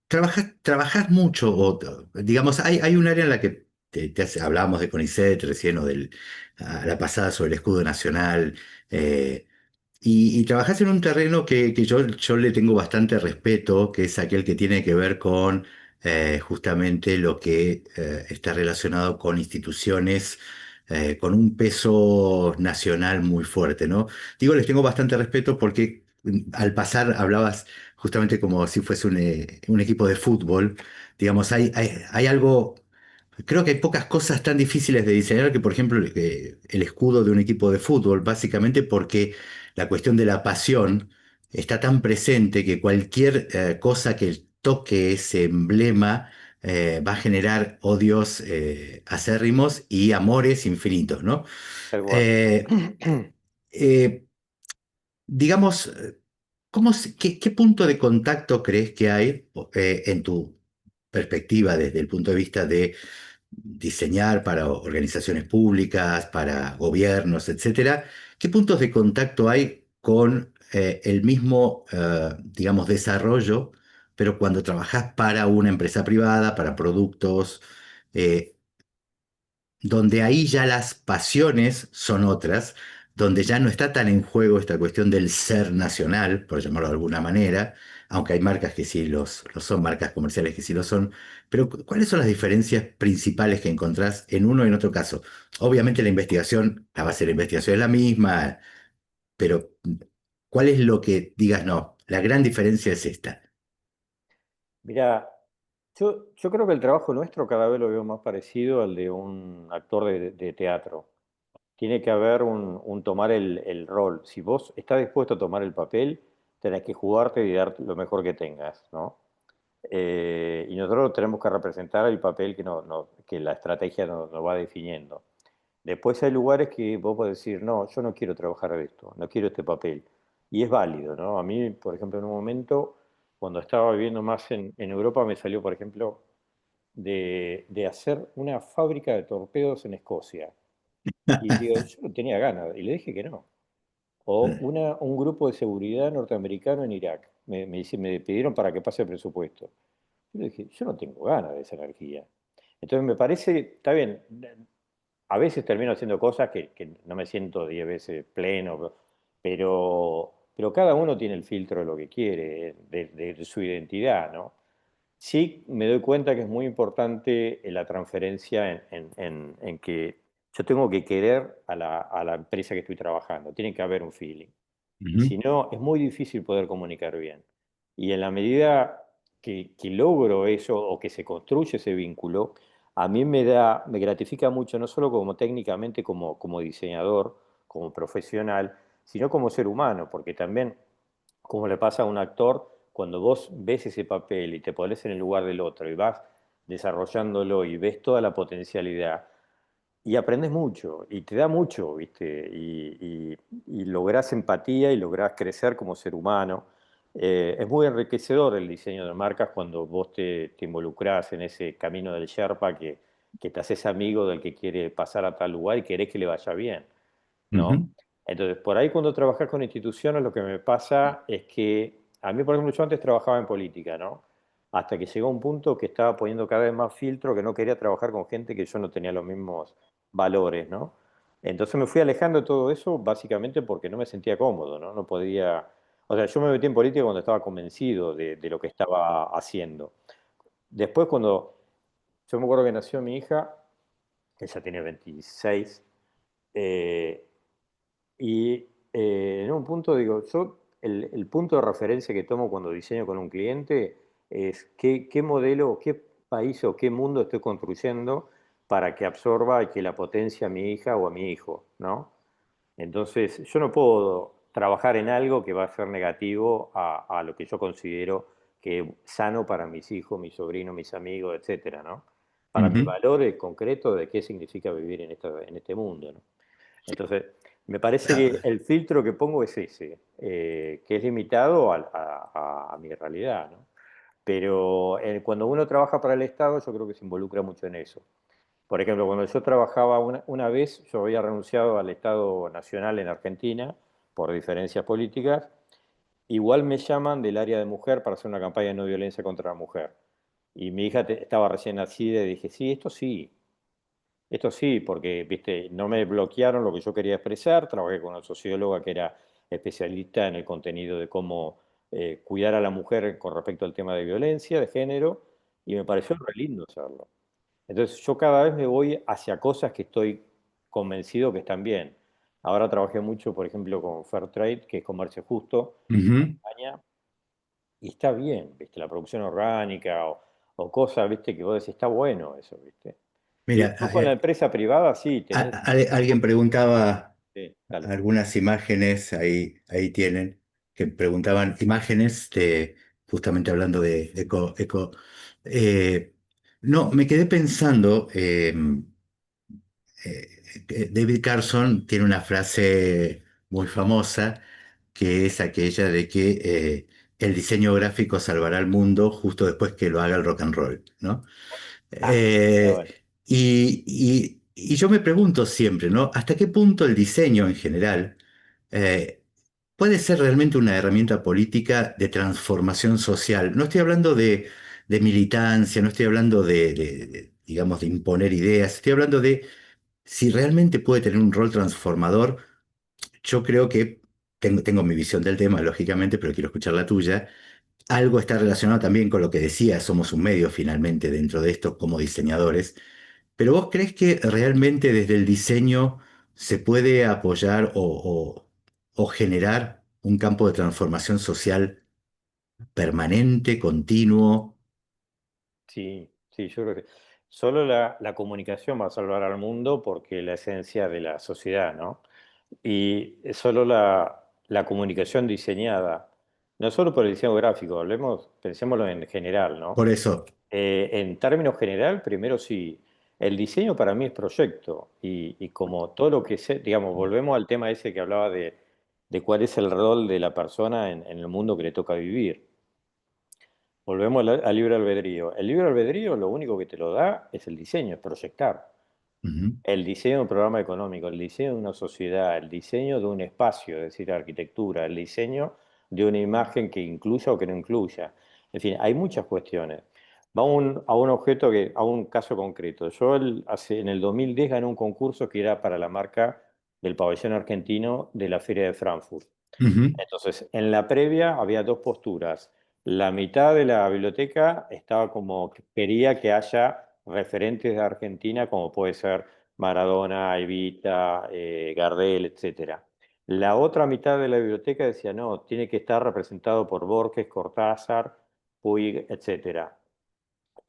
Speaker 1: trabajás mucho, digamos, hay un área en la que hablábamos de CONICET recién o a la pasada sobre el escudo nacional. eh, y trabajás en un terreno que yo le tengo bastante respeto, que es aquel que tiene que ver con justamente lo que está relacionado con instituciones con un peso nacional muy fuerte, ¿no? Digo, les tengo bastante respeto porque al pasar hablabas justamente como si fuese un equipo de fútbol. Digamos, hay algo. Creo que hay pocas cosas tan difíciles de diseñar que, por ejemplo, el escudo de un equipo de fútbol, básicamente porque la cuestión de la pasión está tan presente que cualquier cosa que toque ese emblema va a generar odios acérrimos y amores infinitos, ¿no?
Speaker 2: Tal cual.
Speaker 1: Eh, eh, digamos, ¿qué punto de contacto crees que hay en tu perspectiva desde el punto de vista de diseñar para organizaciones públicas, para gobiernos, etcétera? ¿Qué puntos de contacto hay con el mismo, digamos, desarrollo, pero cuando trabajas para una empresa privada, para productos? eh, Donde ahí ya las pasiones son otras, donde ya no está tan en juego esta cuestión del ser nacional, por llamarlo de alguna manera, aunque hay marcas que sí los son, marcas comerciales que sí lo son, pero ¿cuáles son las diferencias principales que encontrás en uno y en otro caso? Obviamente la investigación, la base de la investigación es la misma, pero ¿cuál es lo que digas, no, la gran diferencia es esta?
Speaker 2: Mira, yo creo que el trabajo nuestro cada vez lo veo más parecido al de un actor de teatro. Tiene que haber un tomar el rol. Si vos estás dispuesto a tomar el papel, tenés que jugarte y dar lo mejor que tengas, ¿no? Y nosotros tenemos que representar el papel que la estrategia nos va definiendo. Después hay lugares que vos podés decir, no, yo no quiero trabajar de esto, no quiero este papel. Y es válido, ¿no? A mí, por ejemplo, en un momento, cuando estaba viviendo más en Europa, me salió, por ejemplo, de hacer una fábrica de torpedos en Escocia. Y digo, yo no tenía ganas, y le dije que no. O un grupo de seguridad norteamericano en Irak. Me pidieron para que pase el presupuesto. Yo le dije, yo no tengo ganas de esa energía. Entonces me parece, está bien, a veces termino haciendo cosas que no me siento 10 veces pleno, pero cada uno tiene el filtro de lo que quiere, de su identidad, ¿no? Sí, me doy cuenta que es muy importante la transferencia en que yo tengo que querer a la empresa que estoy trabajando, tiene que haber un feeling.
Speaker 1: Ujú,
Speaker 2: Si no, es muy difícil poder comunicar bien. Y en la medida que logro eso o que se construye ese vínculo, a mí me gratifica mucho, no solo como técnicamente, como diseñador, como profesional, sino como ser humano, porque también, como le pasa a un actor, cuando vos ves ese papel y te pones en el lugar del otro y vas desarrollándolo y ves toda la potencialidad, y aprendes mucho, y te da mucho, ¿viste? Y lográs empatía y lográs crecer como ser humano. Es muy enriquecedor el diseño de marcas cuando vos te involucrás en ese camino del Sherpa que te haces amigo del que quiere pasar a tal lugar y querés que le vaya bien, ¿no?
Speaker 1: ujú,
Speaker 2: Entonces, por ahí cuando trabajas con instituciones, lo que me pasa es que a mí, por ejemplo, yo antes trabajaba en política, ¿no? Hasta que llegó un punto que estaba poniendo cada vez más filtro, que no quería trabajar con gente que yo no tenía los mismos valores, ¿no? Entonces me fui alejando de todo eso básicamente porque no me sentía cómodo, ¿no? No podía... O sea, yo me metí en política cuando estaba convencido de lo que estaba haciendo. Después cuando... Yo me acuerdo que nació mi hija, que ella tiene 26, eh, y en un punto digo, yo el punto de referencia que tomo cuando diseño con un cliente es qué modelo, qué país o qué mundo estoy construyendo para que absorba y que la potencie a mi hija o a mi hijo, ¿no? Entonces, yo no puedo trabajar en algo que va a ser negativo a lo que yo considero que es sano para mis hijos, mis sobrinos, mis amigos, etcétera, ¿no? Para mis
Speaker 1: ujú.
Speaker 2: valores concretos de qué significa vivir en este mundo, ¿no? Entonces, me parece que
Speaker 1: Ah,
Speaker 2: el filtro que pongo es ese, que es limitado a mi realidad, ¿no? Pero cuando uno trabaja para el Estado, yo creo que se involucra mucho en eso. Por ejemplo, cuando yo trabajaba una vez, yo había renunciado al Estado Nacional en Argentina por diferencias políticas, igual me llaman del área de mujer para hacer una campaña de no violencia contra la mujer. Y mi hija estaba recién nacida y dije, sí, esto sí, porque, viste, no me bloquearon lo que yo quería expresar, trabajé con una socióloga que era especialista en el contenido de cómo cuidar a la mujer con respecto al tema de violencia de género, y me pareció re lindo hacerlo. Entonces yo cada vez me voy hacia cosas que estoy convencido que están bien. Ahora trabajé mucho, por ejemplo, con Fairtrade, que es comercio justo en
Speaker 1: ujú.
Speaker 2: España, y está bien, ¿viste? La producción orgánica o cosas, ¿viste? Que vos decís, está bueno eso, ¿viste? Y
Speaker 1: Mira,
Speaker 2: después con la empresa privada, sí, tenés...
Speaker 1: alguien preguntaba
Speaker 2: Sí, dale.
Speaker 1: algunas imágenes, ahí tienen, que preguntaban imágenes de, justamente hablando de eco. eh, no, me quedé pensando, David Carson tiene una frase muy famosa, que es aquella de que el diseño gráfico salvará al mundo justo después que lo haga el rock and roll, ¿no?
Speaker 2: Ah, está
Speaker 1: Eh,
Speaker 2: bueno.
Speaker 1: y yo me pregunto siempre, ¿no? ¿Hasta qué punto el diseño en general eh, puede ser realmente una herramienta política de transformación social? No estoy hablando de militancia, no estoy hablando digamos, de imponer ideas, estoy hablando de si realmente puede tener un rol transformador. Yo creo que tengo mi visión del tema, lógicamente, pero quiero escuchar la tuya. Algo está relacionado también con lo que decía, somos un medio finalmente dentro de esto como diseñadores. Pero ¿vos crees que realmente desde el diseño se puede apoyar o generar un campo de transformación social permanente, continuo?
Speaker 2: Sí, sí, yo creo que solo la comunicación va a salvar al mundo porque es la esencia de la sociedad, ¿no? Y solo la comunicación diseñada, no solo por el diseño gráfico, hablemos, pensémoslo en general, ¿no?
Speaker 1: Por eso,
Speaker 2: En términos general, primero sí, el diseño para mí es proyecto y como todo lo que sé, digamos, volvemos al tema ese que hablaba de cuál es el rol de la persona en el mundo que le toca vivir. volvemos al libre albedrío. El libre albedrío lo único que te lo da es el diseño, es proyectar.
Speaker 1: Ujú,
Speaker 2: El diseño de un programa económico, el diseño de una sociedad, el diseño de un espacio, es decir, arquitectura, el diseño de una imagen que incluya o que no incluya. En fin, hay muchas cuestiones. Va a un objeto a un caso concreto. Yo en el 2010 gané un concurso que era para la marca del pabellón argentino de la Feria de Frankfurt.
Speaker 1: ujú,
Speaker 2: Entonces, en la previa había dos posturas. La mitad de la biblioteca estaba como que quería que haya referentes de Argentina, como puede ser Maradona, Evita, Gardel, etcétera. La otra mitad de la biblioteca decía, no, tiene que estar representado por Borges, Cortázar, Puig, etcétera.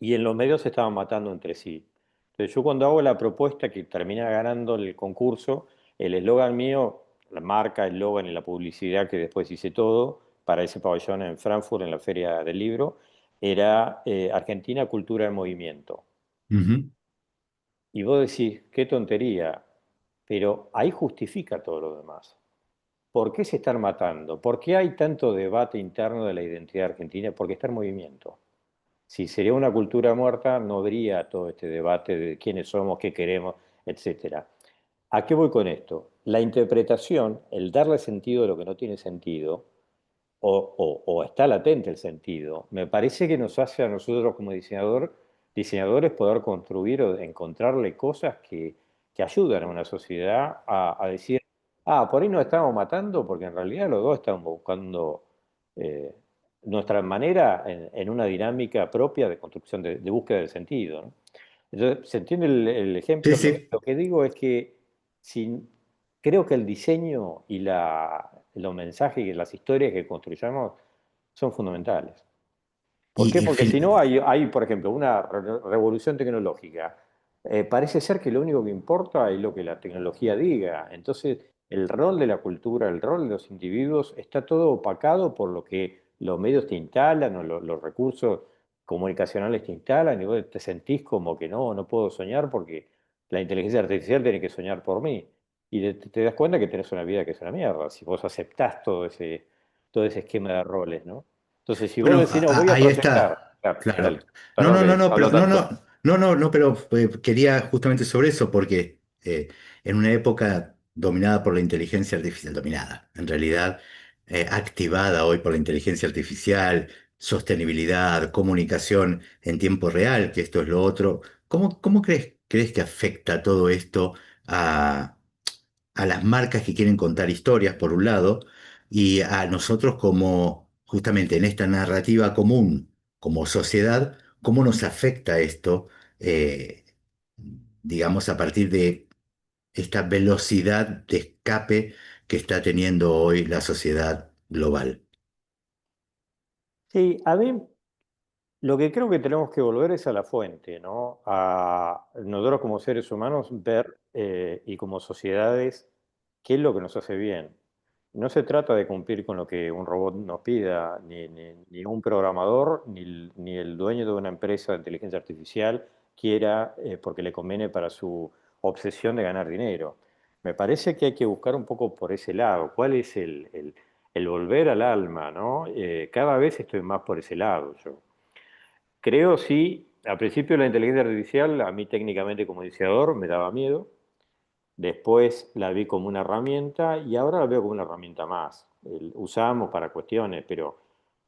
Speaker 2: Y en los medios se estaban matando entre sí. Entonces yo cuando hago la propuesta que termina ganando el concurso, el eslogan mío, la marca, el eslogan y la publicidad que después hice todo para ese pabellón en Frankfurt, en la Feria del Libro, era Argentina Cultura en Movimiento.
Speaker 1: ujú.
Speaker 2: Y vos decís, qué tontería, pero ahí justifica todo lo demás. ¿Por qué se están matando? ¿Por qué hay tanto debate interno de la identidad argentina? Porque está en movimiento. Si sería una cultura muerta, no habría todo este debate de quiénes somos, qué queremos, etcétera. ¿A qué voy con esto? La interpretación, el darle sentido a lo que no tiene sentido, o está latente el sentido, me parece que nos hace a nosotros como diseñadores poder construir o encontrarle cosas que ayudan a una sociedad a decir, por ahí nos estamos matando porque en realidad los dos estamos buscando eh, nuestra manera en una dinámica propia de construcción, de búsqueda del sentido, ¿no? Entonces, ¿se entiende el
Speaker 1: Sí,
Speaker 2: ejemplo?
Speaker 1: sí.
Speaker 2: Lo que digo es que si, creo que el diseño y los mensajes y las historias que construyamos son fundamentales. ¿Por qué?
Speaker 1: Y, y
Speaker 2: Porque si
Speaker 1: fin-
Speaker 2: no hay, por ejemplo, una revolución tecnológica. Parece ser que lo único que importa es lo que la tecnología diga. Entonces, el rol de la cultura, el rol de los individuos está todo opacado por lo que los medios te instalan o los recursos comunicacionales te instalan y vos te sentís como que no puedo soñar porque la inteligencia artificial tiene que soñar por mí. Y te das cuenta que tenés una vida que es una mierda, si vos aceptás todo ese esquema de roles, ¿no? Entonces, si vos
Speaker 1: bueno,
Speaker 2: decís, no, voy a
Speaker 1: ahí
Speaker 2: proyectar,
Speaker 1: está,
Speaker 2: claro,
Speaker 1: claro.
Speaker 2: dale,
Speaker 1: No,
Speaker 2: perdón
Speaker 1: no, no,
Speaker 2: que
Speaker 1: no,
Speaker 2: hablo
Speaker 1: pero no,
Speaker 2: tanto.
Speaker 1: no, no, no, no, pero quería justamente sobre eso, porque en una época dominada por la inteligencia artificial, dominada, en realidad activada hoy por la inteligencia artificial, sostenibilidad, comunicación en tiempo real, que esto es lo otro, ¿cómo crees que afecta todo esto a las marcas que quieren contar historias, por un lado, y a nosotros como, justamente en esta narrativa común, como sociedad, cómo nos afecta esto, eh, digamos, a partir de esta velocidad de escape que está teniendo hoy la sociedad global?
Speaker 2: Sí, a mí lo que creo que tenemos que volver es a la fuente, ¿no? A nosotros como seres humanos ver y como sociedades qué es lo que nos hace bien. No se trata de cumplir con lo que un robot nos pida, ni un programador, ni el dueño de una empresa de inteligencia artificial quiera porque le conviene para su obsesión de ganar dinero. Me parece que hay que buscar un poco por ese lado. ¿Cuál es el volver al alma, ¿no? Cada vez estoy más por ese lado yo. Creo sí, al principio la inteligencia artificial, a mí técnicamente como diseñador me daba miedo, después la vi como una herramienta y ahora la veo como una herramienta más. Usamos para cuestiones, pero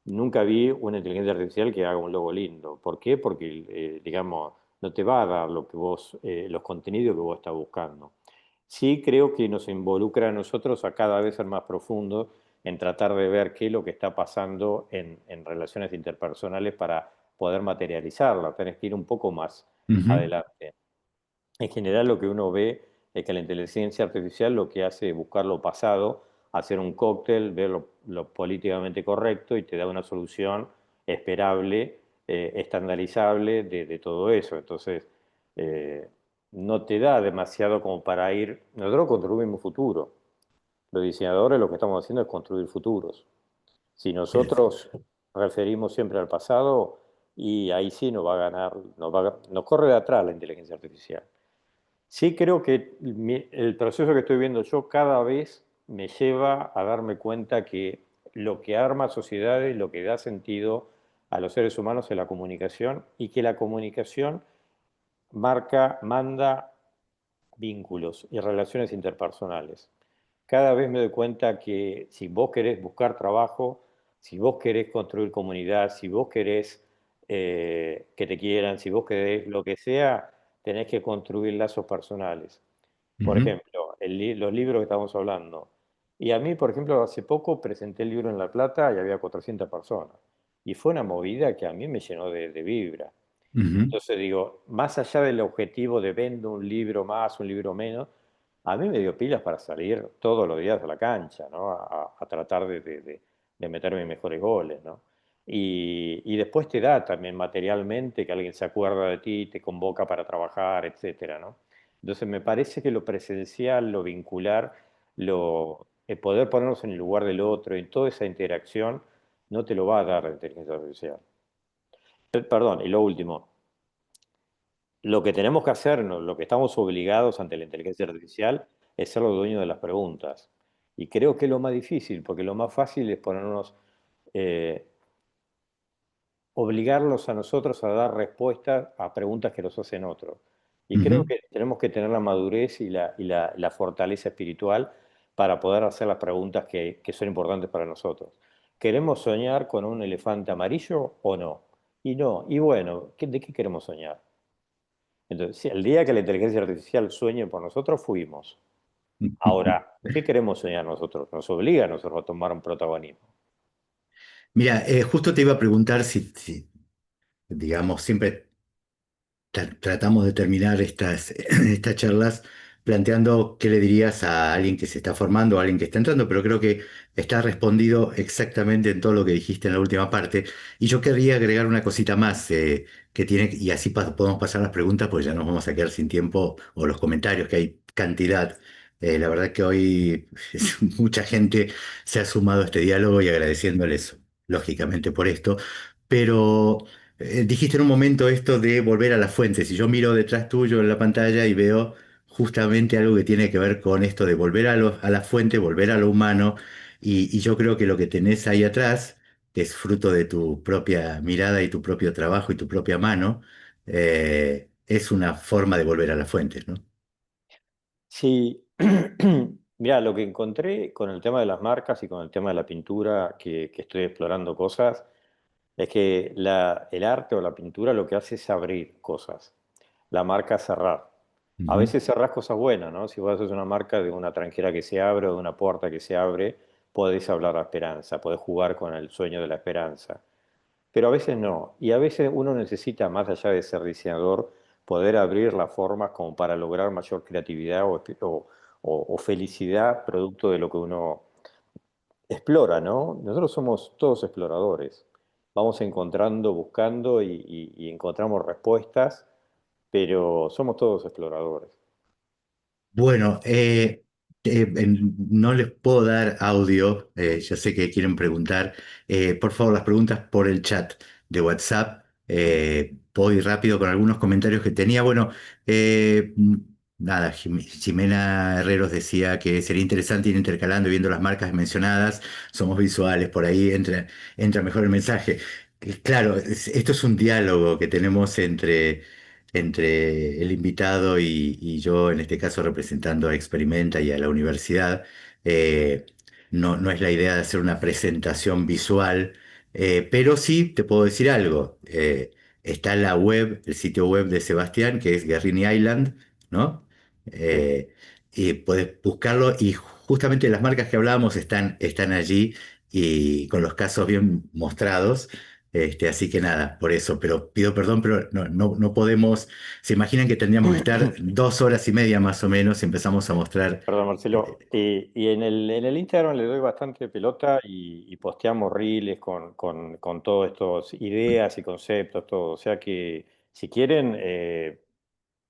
Speaker 2: nunca vi una inteligencia artificial que haga un logo lindo. ¿Por qué? Porque, digamos, no te va a dar lo que vos, los contenidos que vos estás buscando. Sí creo que nos involucra a nosotros a cada vez ser más profundos en tratar de ver qué es lo que está pasando en relaciones interpersonales para poder materializarla. Tenés que ir un poco más
Speaker 1: Ujú,
Speaker 2: adelante. En general lo que uno ve es que la inteligencia artificial lo que hace es buscar lo pasado, hacer un cóctel, ver lo políticamente correcto y te da una solución esperable, estandarizable de todo eso. Entonces, eh, no te da demasiado como para ir. Nosotros construimos futuro. Los diseñadores lo que estamos haciendo es construir futuros. Si
Speaker 1: es-
Speaker 2: nosotros referimos siempre al pasado, y ahí sí nos va a ganar, nos corre de atrás la inteligencia artificial. Sí creo que el proceso que estoy viendo yo cada vez me lleva a darme cuenta que lo que arma sociedades, lo que da sentido a los seres humanos es la comunicación y que la comunicación marca, manda vínculos y relaciones interpersonales. Cada vez me doy cuenta que si vos querés buscar trabajo, si vos querés construir comunidad, si vos querés que te quieran, si vos querés lo que sea, tenés que construir lazos personales. Por
Speaker 1: Ujú,
Speaker 2: ejemplo, los libros que estamos hablando. Y a mí, por ejemplo, hace poco presenté el libro en La Plata y había 400 personas. Y fue una movida que a mí me llenó de vibra.
Speaker 1: ujú.
Speaker 2: Entonces digo, más allá del objetivo de vendo un libro más, un libro menos, a mí me dio pilas para salir todos los días a la cancha, ¿no? A tratar de meter mis mejores goles, ¿no? Y después te da también materialmente que alguien se acuerda de ti, te convoca para trabajar, etcétera, ¿no? Entonces me parece que lo presencial, lo vincular, el poder ponernos en el lugar del otro, en toda esa interacción, no te lo va a dar la inteligencia artificial. Perdón, y lo último, lo que tenemos que hacer, lo que estamos obligados ante la inteligencia artificial, es ser los dueños de las preguntas. Y creo que es lo más difícil, porque lo más fácil es ponernos, eh, obligarlos a nosotros a dar respuestas a preguntas que nos hacen otros. Y creo
Speaker 1: Ujú.
Speaker 2: que tenemos que tener la madurez y la fortaleza espiritual para poder hacer las preguntas que son importantes para nosotros. ¿Queremos soñar con un elefante amarillo o no? Y no, y bueno, ¿de qué queremos soñar? Entonces, sí, el día que la inteligencia artificial sueñe por nosotros, fuimos. Ahora, ¿qué queremos soñar nosotros? Nos obliga a nosotros a tomar un protagonismo.
Speaker 1: Mira, justo te iba a preguntar digamos, siempre tratamos de terminar estas charlas planteando qué le dirías a alguien que se está formando, a alguien que está entrando, pero creo que está respondido exactamente en todo lo que dijiste en la última parte. Y yo querría agregar una cosita más que tiene, y así podemos pasar las preguntas, pues ya nos vamos a quedar sin tiempo, o los comentarios, que hay cantidad. La verdad que hoy mucha gente se ha sumado a este diálogo y agradeciéndoles, lógicamente, por esto. Pero dijiste en un momento esto de volver a las fuentes, y yo miro detrás tuyo en la pantalla y veo justamente algo que tiene que ver con esto de volver a la fuente, volver a lo humano, y yo creo que lo que tenés ahí atrás, que es fruto de tu propia mirada y tu propio trabajo y tu propia mano, es una forma de volver a las fuentes, ¿no?
Speaker 2: Sí, mira, lo que encontré con el tema de las marcas y con el tema de la pintura, que estoy explorando cosas, es que el arte o la pintura lo que hace es abrir cosas. La marca es cerrar. A
Speaker 1: Ujú.
Speaker 2: veces cerrás cosas buenas, ¿no? Si vos haces una marca de una tranquera que se abre o de una puerta que se abre, podés hablar de esperanza, podés jugar con el sueño de la esperanza. Pero a veces no. Y a veces uno necesita, más allá de ser diseñador, poder abrir las formas como para lograr mayor creatividad o felicidad producto de lo que uno explora, ¿no? Nosotros somos todos exploradores. Vamos encontrando, buscando y encontramos respuestas, pero somos todos exploradores.
Speaker 1: Bueno, no les puedo dar audio, ya sé que quieren preguntar. Por favor, las preguntas por el chat de WhatsApp. Voy rápido con algunos comentarios que tenía. Bueno, nada, Jimena Herreros decía que sería interesante ir intercalando y viendo las marcas mencionadas. Somos visuales, por ahí entra mejor el mensaje. Claro, esto es un diálogo que tenemos entre el invitado y yo, en este caso representando a Experimenta y a la universidad. Eh, no es la idea de hacer una presentación visual, pero sí te puedo decir algo. Está la web, el sitio web de Sebastián, que es Guerrini Island, ¿no?
Speaker 2: Sí.
Speaker 1: Eh, y puedes buscarlo, y justamente las marcas que hablábamos están allí y con los casos bien mostrados. Así que nada, por eso, pero pido perdón, pero no podemos. Se imaginan que tendríamos que estar 2 horas y media más o menos si empezamos a mostrar.
Speaker 2: Perdón,
Speaker 1: eh,
Speaker 2: Marcelo. Y en el Instagram le doy bastante pelota y posteamos reels con todas estas ideas y conceptos, todo. O sea que si quieren,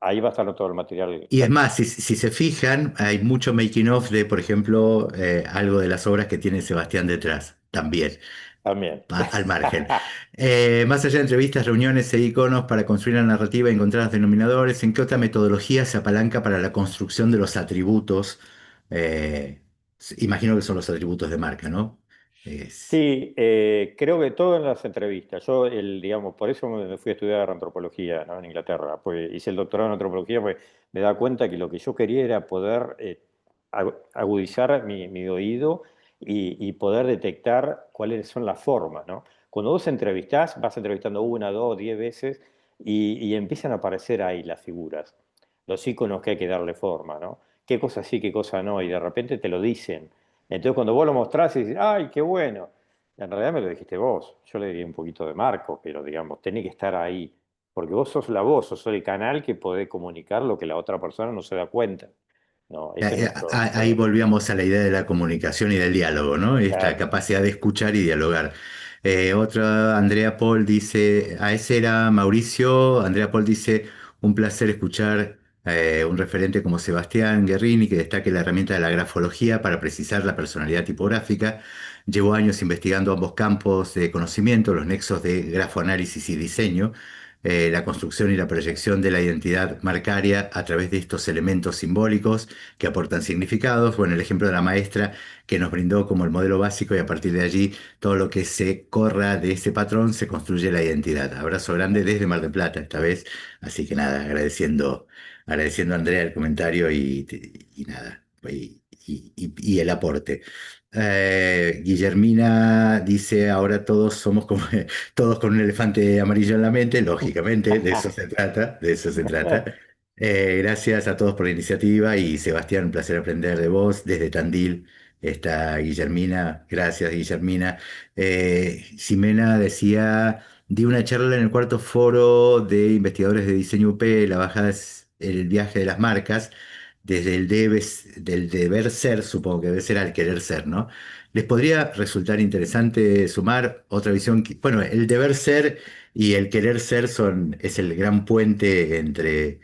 Speaker 2: ahí va a estar todo el material
Speaker 1: y es más,
Speaker 2: práctico.
Speaker 1: si se fijan, hay mucho making of de, por ejemplo, algo de las obras que tiene Sebastián detrás, también,
Speaker 2: También.
Speaker 1: al margen. Más allá de entrevistas, reuniones e iconos para construir la narrativa y encontrar los denominadores, ¿en qué otra metodología se apalanca para la construcción de los atributos? Imagino que son los atributos de marca, ¿no? Es,
Speaker 2: Sí, creo que todo en las entrevistas. Yo, digamos, por eso me fui a estudiar antropología, ¿no? En Inglaterra. Pues hice el doctorado en antropología, pues me da cuenta que lo que yo quería era poder agudizar mi oído y poder detectar cuáles son las formas, ¿no? Cuando vos entrevistás, vas entrevistando una, dos, 10 veces y empiezan a aparecer ahí las figuras, los iconos que hay que darle forma, ¿no? Qué cosa sí, qué cosa no, y de repente te lo dicen. Entonces cuando vos lo mostrás y dices, ¡ay, qué bueno! En realidad me lo dijiste vos, yo le di un poquito de marco, pero digamos, tenés que estar ahí, porque vos sos la voz, sos el canal que puede comunicar lo que la otra persona no se da cuenta. No, ese es
Speaker 1: Ahí
Speaker 2: nuestro
Speaker 1: volvíamos a la idea de la comunicación y del diálogo, ¿no? Esta
Speaker 2: claro.
Speaker 1: capacidad de escuchar y dialogar. Otra, Andrea Paul dice, a ese era Mauricio, Andrea Paul dice, un placer escuchar un referente como Sebastián Guerrini que destaque la herramienta de la grafología para precisar la personalidad tipográfica. Llevó años investigando ambos campos de conocimiento, los nexos de grafoanálisis y diseño, la construcción y la proyección de la identidad marcaria a través de estos elementos simbólicos que aportan significados. Bueno, el ejemplo de la maestra que nos brindó como el modelo básico y a partir de allí todo lo que se corra de ese patrón se construye la identidad. Abrazo grande desde Mar del Plata esta vez. Así que nada, agradeciendo a Andrea el comentario y nada, y el aporte. Guillermina dice, ahora todos somos como todos con un elefante amarillo en la mente, lógicamente, de eso se trata, de eso se trata. Gracias a todos por la iniciativa y Sebastián, un placer aprender de vos. Desde Tandil está Guillermina, gracias Guillermina. Ximena decía, di una charla en el cuarto foro de investigadores de diseño UP, la bajada es el viaje de las marcas, desde del deber ser, supongo que debe ser al querer ser, ¿no? Les podría resultar interesante sumar otra visión, bueno, el deber ser y el querer ser es el gran puente entre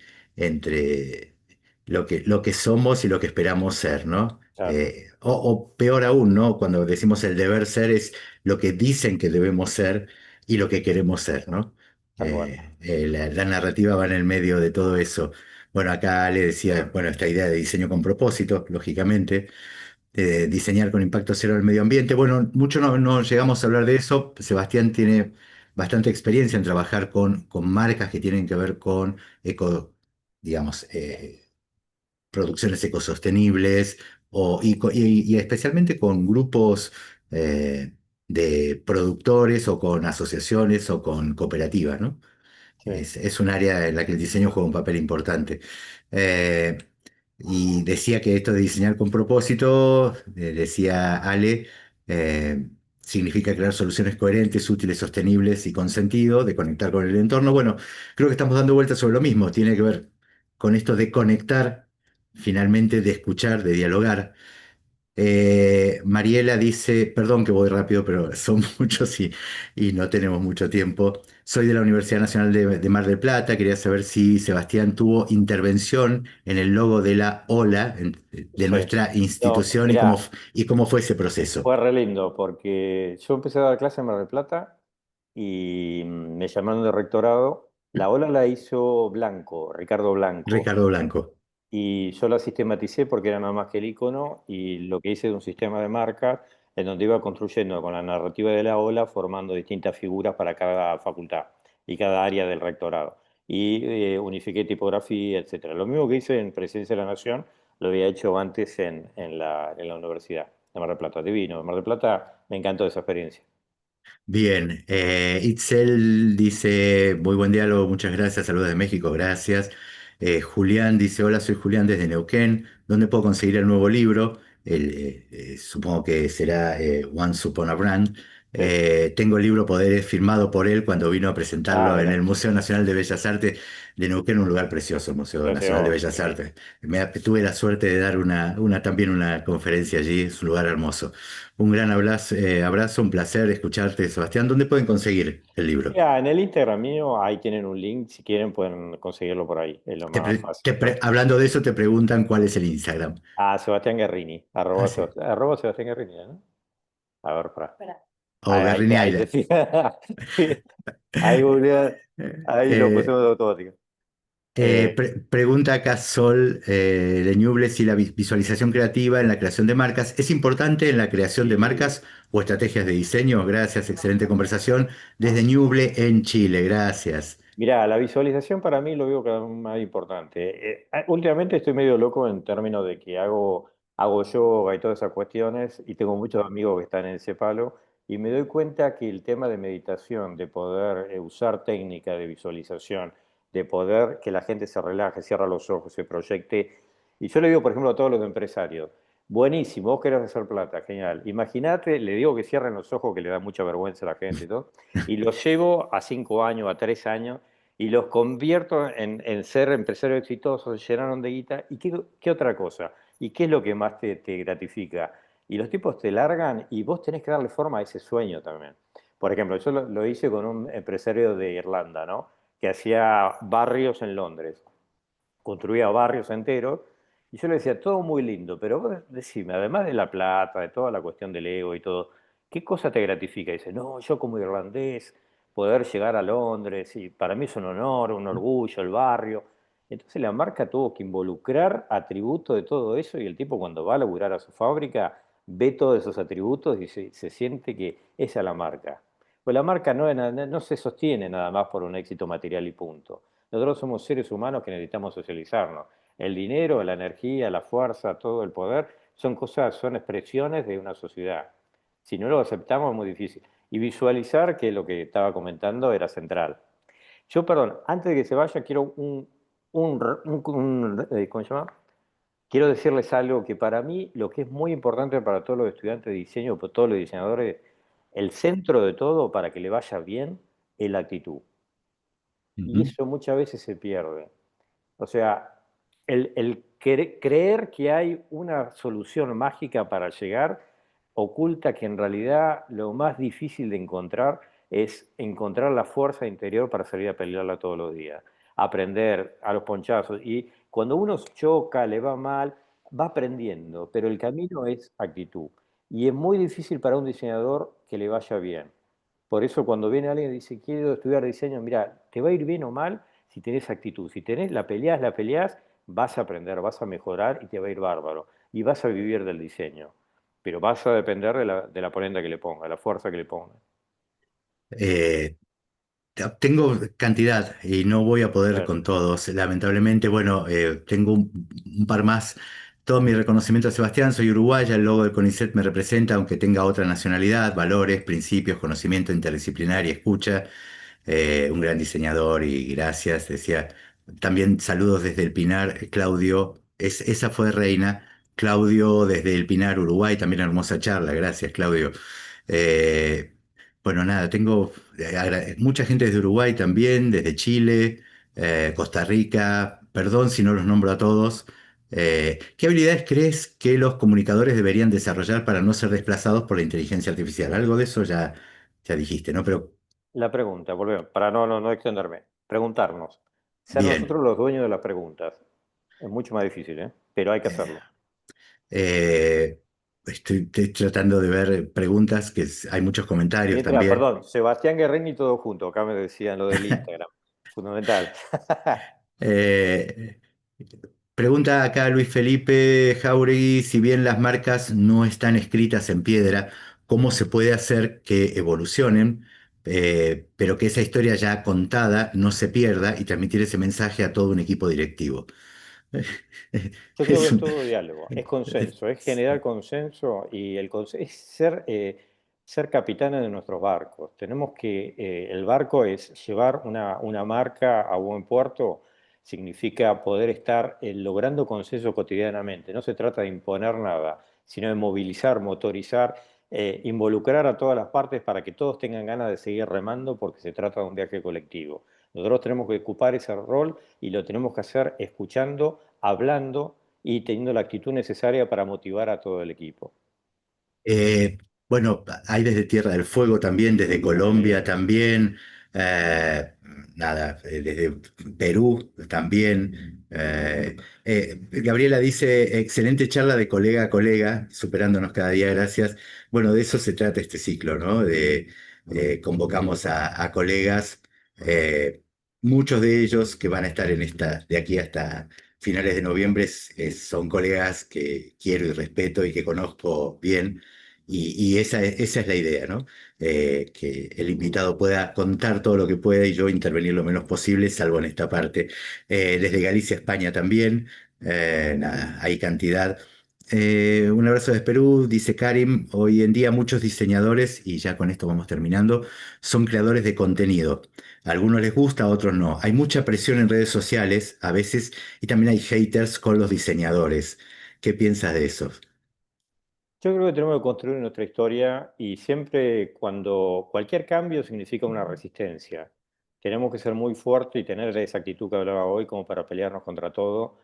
Speaker 1: lo que somos y lo que esperamos ser, ¿no?
Speaker 2: Claro,
Speaker 1: O peor aún, ¿no? Cuando decimos el deber ser es lo que dicen que debemos ser y lo que queremos ser, ¿no?
Speaker 2: tal cual.
Speaker 1: La narrativa va en el medio de todo eso. Bueno, acá le decía, bueno, esta idea de diseño con propósito, lógicamente, diseñar con impacto cero al medio ambiente. Bueno, mucho no llegamos a hablar de eso. Sebastián tiene bastante experiencia en trabajar con marcas que tienen que ver con digamos, producciones ecosostenibles y especialmente con grupos de productores o con asociaciones o con cooperativas, ¿no?
Speaker 2: Sí.
Speaker 1: Es un área en la que el diseño juega un papel importante. Eh, y decía que esto de diseñar con propósito, decía Ale, significa crear soluciones coherentes, útiles, sostenibles y con sentido, de conectar con el entorno. Bueno, creo que estamos dando vueltas sobre lo mismo. Tiene que ver con esto de conectar, finalmente, de escuchar, de dialogar. Mariela dice, perdón que voy rápido, pero son muchos y no tenemos mucho tiempo. Soy de la Universidad Nacional de Mar del Plata. Quería saber si Sebastián tuvo intervención en el logo de la OLA, de
Speaker 2: Sí.
Speaker 1: nuestra
Speaker 2: No,
Speaker 1: institución
Speaker 2: mirá,
Speaker 1: y cómo fue ese proceso.
Speaker 2: fue re lindo porque yo empecé a dar clase en Mar del Plata y me llamaron de rectorado. La ola la hizo Blanco, Ricardo Blanco.
Speaker 1: Ricardo Blanco.
Speaker 2: Y yo la sistematicé porque era nada más que el icono y lo que hice de un sistema de marcas en donde iba construyendo con la narrativa de la ola, formando distintas figuras para cada facultad y cada área del rectorado. Y unifiqué tipografía, etcétera. Lo mismo que hice en Presidencia de la Nación, lo había hecho antes en la Universidad de Mar del Plata. Divino, en Mar del Plata me encantó esa experiencia.
Speaker 1: Bien, Itzel dice, muy buen diálogo, muchas gracias, saludos de México, gracias. Julián dice, hola, soy Julián desde Neuquén, ¿dónde puedo conseguir el nuevo libro? Supongo que será Once Upon a Brand.
Speaker 2: Sí.
Speaker 1: Tengo el libro Poderes firmado por él cuando vino a
Speaker 2: Ah,
Speaker 1: presentarlo en el
Speaker 2: mira,
Speaker 1: Museo Nacional de Bellas Artes de Neuquén, un lugar precioso, el Museo
Speaker 2: gracias a
Speaker 1: Nacional de
Speaker 2: vos.
Speaker 1: Bellas Artes. Tuve la suerte de dar también una conferencia allí, es un lugar hermoso. Un gran abrazo, un placer escucharte, Sebastián. ¿Dónde pueden conseguir el libro?
Speaker 2: Mira, en el Instagram mío, ahí tienen un link, si quieren pueden conseguirlo por ahí, es lo más fácil.
Speaker 1: Hablando de eso, te preguntan cuál es el Instagram.
Speaker 2: Sebastián Guerrini,
Speaker 1: Ah, sí.
Speaker 2: arroba Sebastián Guerrini, ¿no? A ver, para.
Speaker 1: O Garrini
Speaker 2: Ahí te
Speaker 1: Aira.
Speaker 2: fijas. Sí, ahí, googleás, ahí lo
Speaker 1: Eh,
Speaker 2: pusimos de automático. Eh,
Speaker 1: Pregunta acá Sol de Ñuble si la visualización creativa en la creación de marcas es importante en la creación de
Speaker 2: y
Speaker 1: marcas o estrategias de diseño. Gracias, excelente conversación desde Ñuble en Chile. Gracias.
Speaker 2: Mirá, la visualización para mí lo veo cada vez más importante. Últimamente estoy medio loco en términos de que hago yoga y todas esas cuestiones y tengo muchos amigos que están en ese palo y me doy cuenta que el tema de meditación, de poder usar técnica de visualización, de poder que la gente se relaje, cierra los ojos, se proyecte. Y yo le digo, por ejemplo, a todos los empresarios, buenísimo, vos querés hacer plata, genial. Imagínate, le digo que cierren los ojos, que le da mucha vergüenza a la gente y todo, y los llevo a 5 años, a 3 años y los convierto en ser empresarios exitosos, se llenaron de guita. ¿Y qué otra cosa? ¿Y qué es lo que más te gratifica? Y los tipos te largan y vos tenés que darle forma a ese sueño también. Por ejemplo, yo lo hice con un empresario de Irlanda, ¿no? Que hacía barrios en Londres, construía barrios enteros, y yo le decía, todo muy lindo, pero vos decime, además de la plata, de toda la cuestión del ego y todo, ¿qué cosa te gratifica? Y dice, no, yo como irlandés, poder llegar a Londres, y para mí es un honor, un orgullo, el barrio. Entonces la marca tuvo que involucrar atributos de todo eso, y el tipo cuando va a laburar a su fábrica, ve todos esos atributos y se siente que esa es la marca. Pues la marca no se sostiene nada más por un éxito material y punto. Nosotros somos seres humanos que necesitamos socializarnos. El dinero, la energía, la fuerza, todo el poder, son cosas, son expresiones de una sociedad. Si no lo aceptamos es muy difícil. Y visualizar, que lo que estaba comentando era central. Yo, perdón, antes de que se vaya, quiero ¿cómo se llama? Quiero decirles algo que para mí, lo que es muy importante para todos los estudiantes de diseño, para todos los diseñadores, el centro de todo para que le vaya bien es la actitud. Y
Speaker 1: Ujú.
Speaker 2: eso muchas veces se pierde. O sea, creer que hay una solución mágica para llegar oculta que en realidad lo más difícil de encontrar es encontrar la fuerza interior para salir a pelearla todos los días, aprender a los ponchazos. Y cuando uno choca, le va mal, va aprendiendo, pero el camino es actitud. Y es muy difícil para un diseñador que le vaya bien. Por eso cuando viene alguien y dice, quiero estudiar diseño, mira, te va a ir bien o mal si tenés actitud. Si tenés, la peleás, vas a aprender, vas a mejorar y te va a ir bárbaro. Y vas a vivir del diseño. Pero vas a depender de la ponenda que le ponga, la fuerza que le ponga.
Speaker 1: Eh, Tengo cantidad y no voy a poder
Speaker 2: Claro.
Speaker 1: con todos. Lamentablemente, bueno, tengo un par más. Todo mi reconocimiento a Sebastián, soy uruguaya, el logo del CONICET me representa, aunque tenga otra nacionalidad, valores, principios, conocimiento interdisciplinar y escucha. Un gran diseñador y gracias. Decía, también saludos desde el Pinar, Claudio. Esa fue Reina. Claudio desde el Pinar, Uruguay, también hermosa charla. Gracias, Claudio. Eh, bueno, nada, tengo mucha gente desde Uruguay también, desde Chile, Costa Rica. Perdón si no los nombro a todos. ¿Qué habilidades crees que los comunicadores deberían desarrollar para no ser desplazados por la inteligencia artificial? Algo de eso ya dijiste, ¿no? Pero
Speaker 2: La pregunta, volvemos, para no extenderme. Preguntarnos. Ser
Speaker 1: bien.
Speaker 2: nosotros los dueños de las preguntas. Es mucho más difícil, ¿eh? Pero hay que hacerlo.
Speaker 1: Eh, estoy tratando de ver preguntas, hay muchos comentarios
Speaker 2: Mientras,
Speaker 1: también.
Speaker 2: perdón, Sebastián Guerrini y todo junto. Acá me decían lo del Instagram. Fundamental.
Speaker 1: Eh, Pregunta acá Luis Felipe Jauregui, si bien las marcas no están escritas en piedra, ¿cómo se puede hacer que evolucionen, pero que esa historia ya contada no se pierda y transmitir ese mensaje a todo un equipo directivo?
Speaker 2: Yo creo que
Speaker 1: Es
Speaker 2: es
Speaker 1: un-
Speaker 2: todo diálogo, es consenso, es generar consenso y es ser capitanes de nuestros barcos. Tenemos que, el barco es llevar una marca a buen puerto, significa poder estar logrando consenso cotidianamente. No se trata de imponer nada, sino de movilizar, motorizar, involucrar a todas las partes para que todos tengan ganas de seguir remando porque se trata de un viaje colectivo. Nosotros tenemos que ocupar ese rol y lo tenemos que hacer escuchando, hablando y teniendo la actitud necesaria para motivar a todo el equipo.
Speaker 1: Eh, bueno, hay desde Tierra del Fuego también, desde Colombia
Speaker 2: Sí.
Speaker 1: también, eh, nada, desde Perú también. Gabriela dice, excelente charla de colega a colega, superándonos cada día, gracias. Bueno, de eso se trata este ciclo, ¿no? Convocamos a colegas. muchos de ellos que van a estar de aquí hasta finales de noviembre son colegas que quiero y respeto y que conozco bien. Y esa es la idea, ¿no? Que el invitado pueda contar todo lo que pueda y yo intervenir lo menos posible, salvo en esta parte. Desde Galicia, España también, nada, hay cantidad. Un abrazo desde Perú, dice Karim. Hoy en día muchos diseñadores, y ya con esto vamos terminando, son creadores de contenido. A algunos les gusta, a otros no. Hay mucha presión en redes sociales a veces y también hay haters con los diseñadores. ¿Qué piensas de eso?
Speaker 2: Yo creo que tenemos que construir nuestra historia y siempre cuando cualquier cambio significa una resistencia. Tenemos que ser muy fuertes y tener esa actitud que hablaba hoy como para pelearnos contra todo.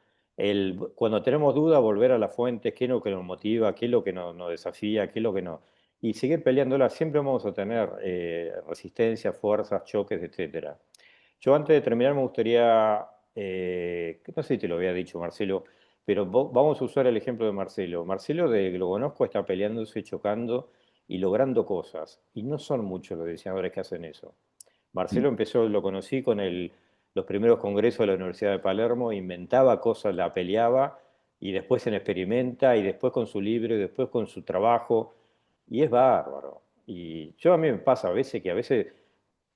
Speaker 2: Cuando tenemos duda, volver a la fuente, qué es lo que nos motiva, qué es lo que nos desafía, qué es lo que no. Y seguir peleándola, siempre vamos a tener resistencia, fuerzas, choques, etcétera. Yo antes de terminar me gustaría, no sé si te lo había dicho Marcelo, pero vamos a usar el ejemplo de Marcelo. Marcelo, de que lo conozco, está peleándose, chocando y logrando cosas. Y no son muchos los diseñadores que hacen eso. Marcelo empezó, lo conocí con los primeros congresos de la Universidad de Palermo, inventaba cosas, la peleaba, y después en experimenta, y después con su libro, y después con su trabajo, y es bárbaro. Y yo a mí me pasa que a veces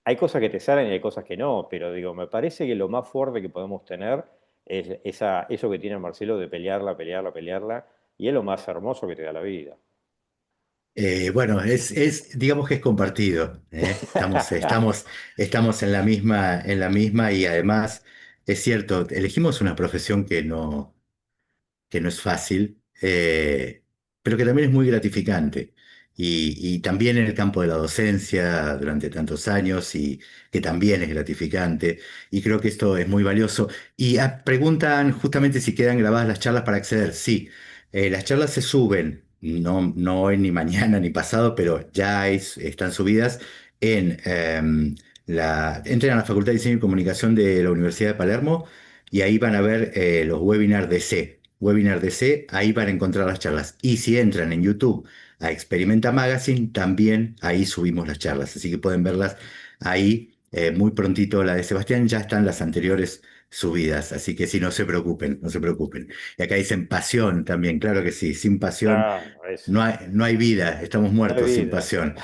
Speaker 2: hay cosas que te salen y hay cosas que no, pero digo, me parece que lo más fuerte que podemos tener es eso que tiene Marcelo de pelearla, pelearla, pelearla, y es lo más hermoso que te da la vida.
Speaker 1: Bueno, digamos que es compartido, ¿eh? Estamos en la misma y además es cierto, elegimos una profesión que no es fácil, pero que también es muy gratificante. Y también en el campo de la docencia durante tantos años y que también es gratificante. Y creo que esto es muy valioso. Y preguntan justamente si quedan grabadas las charlas para acceder. Sí, las charlas se suben, no hoy ni mañana ni pasado, pero están subidas en entren a la Facultad de Diseño y Comunicación de la Universidad de Palermo y ahí van a ver los webinars de C. Webinar de C, ahí van a encontrar las charlas. Y si entran en YouTube a Experimenta Magazine, también ahí subimos las charlas. Así que pueden verlas ahí. Muy prontito la de Sebastián, ya están las anteriores subidas. Así que sí, no se preocupen, no se preocupen. Y acá dicen pasión también, claro que sí, sin pasión
Speaker 2: Claro,
Speaker 1: no hay vida, estamos
Speaker 2: no hay
Speaker 1: muertos sin
Speaker 2: vida.
Speaker 1: pasión.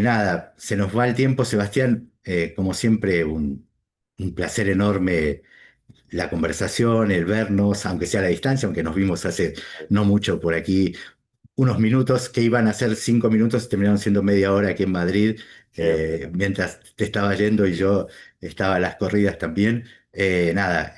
Speaker 1: Nada, se nos va el tiempo, Sebastián. Como siempre, un placer enorme la conversación, el vernos, aunque sea a la distancia, aunque nos vimos hace no mucho por aquí, unos minutos que iban a ser 5 minutos, terminaron siendo media hora aquí en Madrid,
Speaker 2: Siempre.
Speaker 1: mientras te estaba yendo y yo estaba a las corridas también. Nada,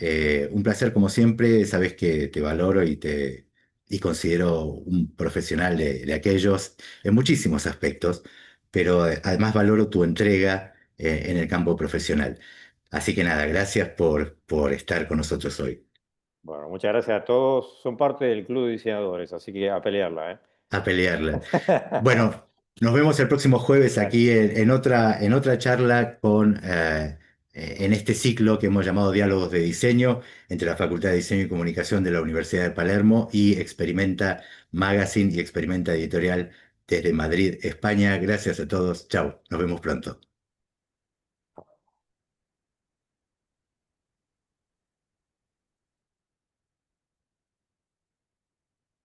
Speaker 1: un placer como siempre, sabes que te valoro y considero un profesional de aquellos en muchísimos aspectos, pero además valoro tu entrega en el campo profesional. Así que nada, gracias por estar con nosotros hoy.
Speaker 2: Bueno, muchas gracias a todos. Son parte del club de diseñadores, así que a pelearla, ¿eh?
Speaker 1: A pelearla. Bueno, nos vemos el próximo jueves
Speaker 2: Dale.
Speaker 1: aquí en otra charla en este ciclo que hemos llamado Diálogos de Diseño entre la Facultad de Diseño y Comunicación de la Universidad de Palermo y Experimenta Magazine y Experimenta Editorial desde Madrid, España. Gracias a todos. Chao, nos vemos pronto.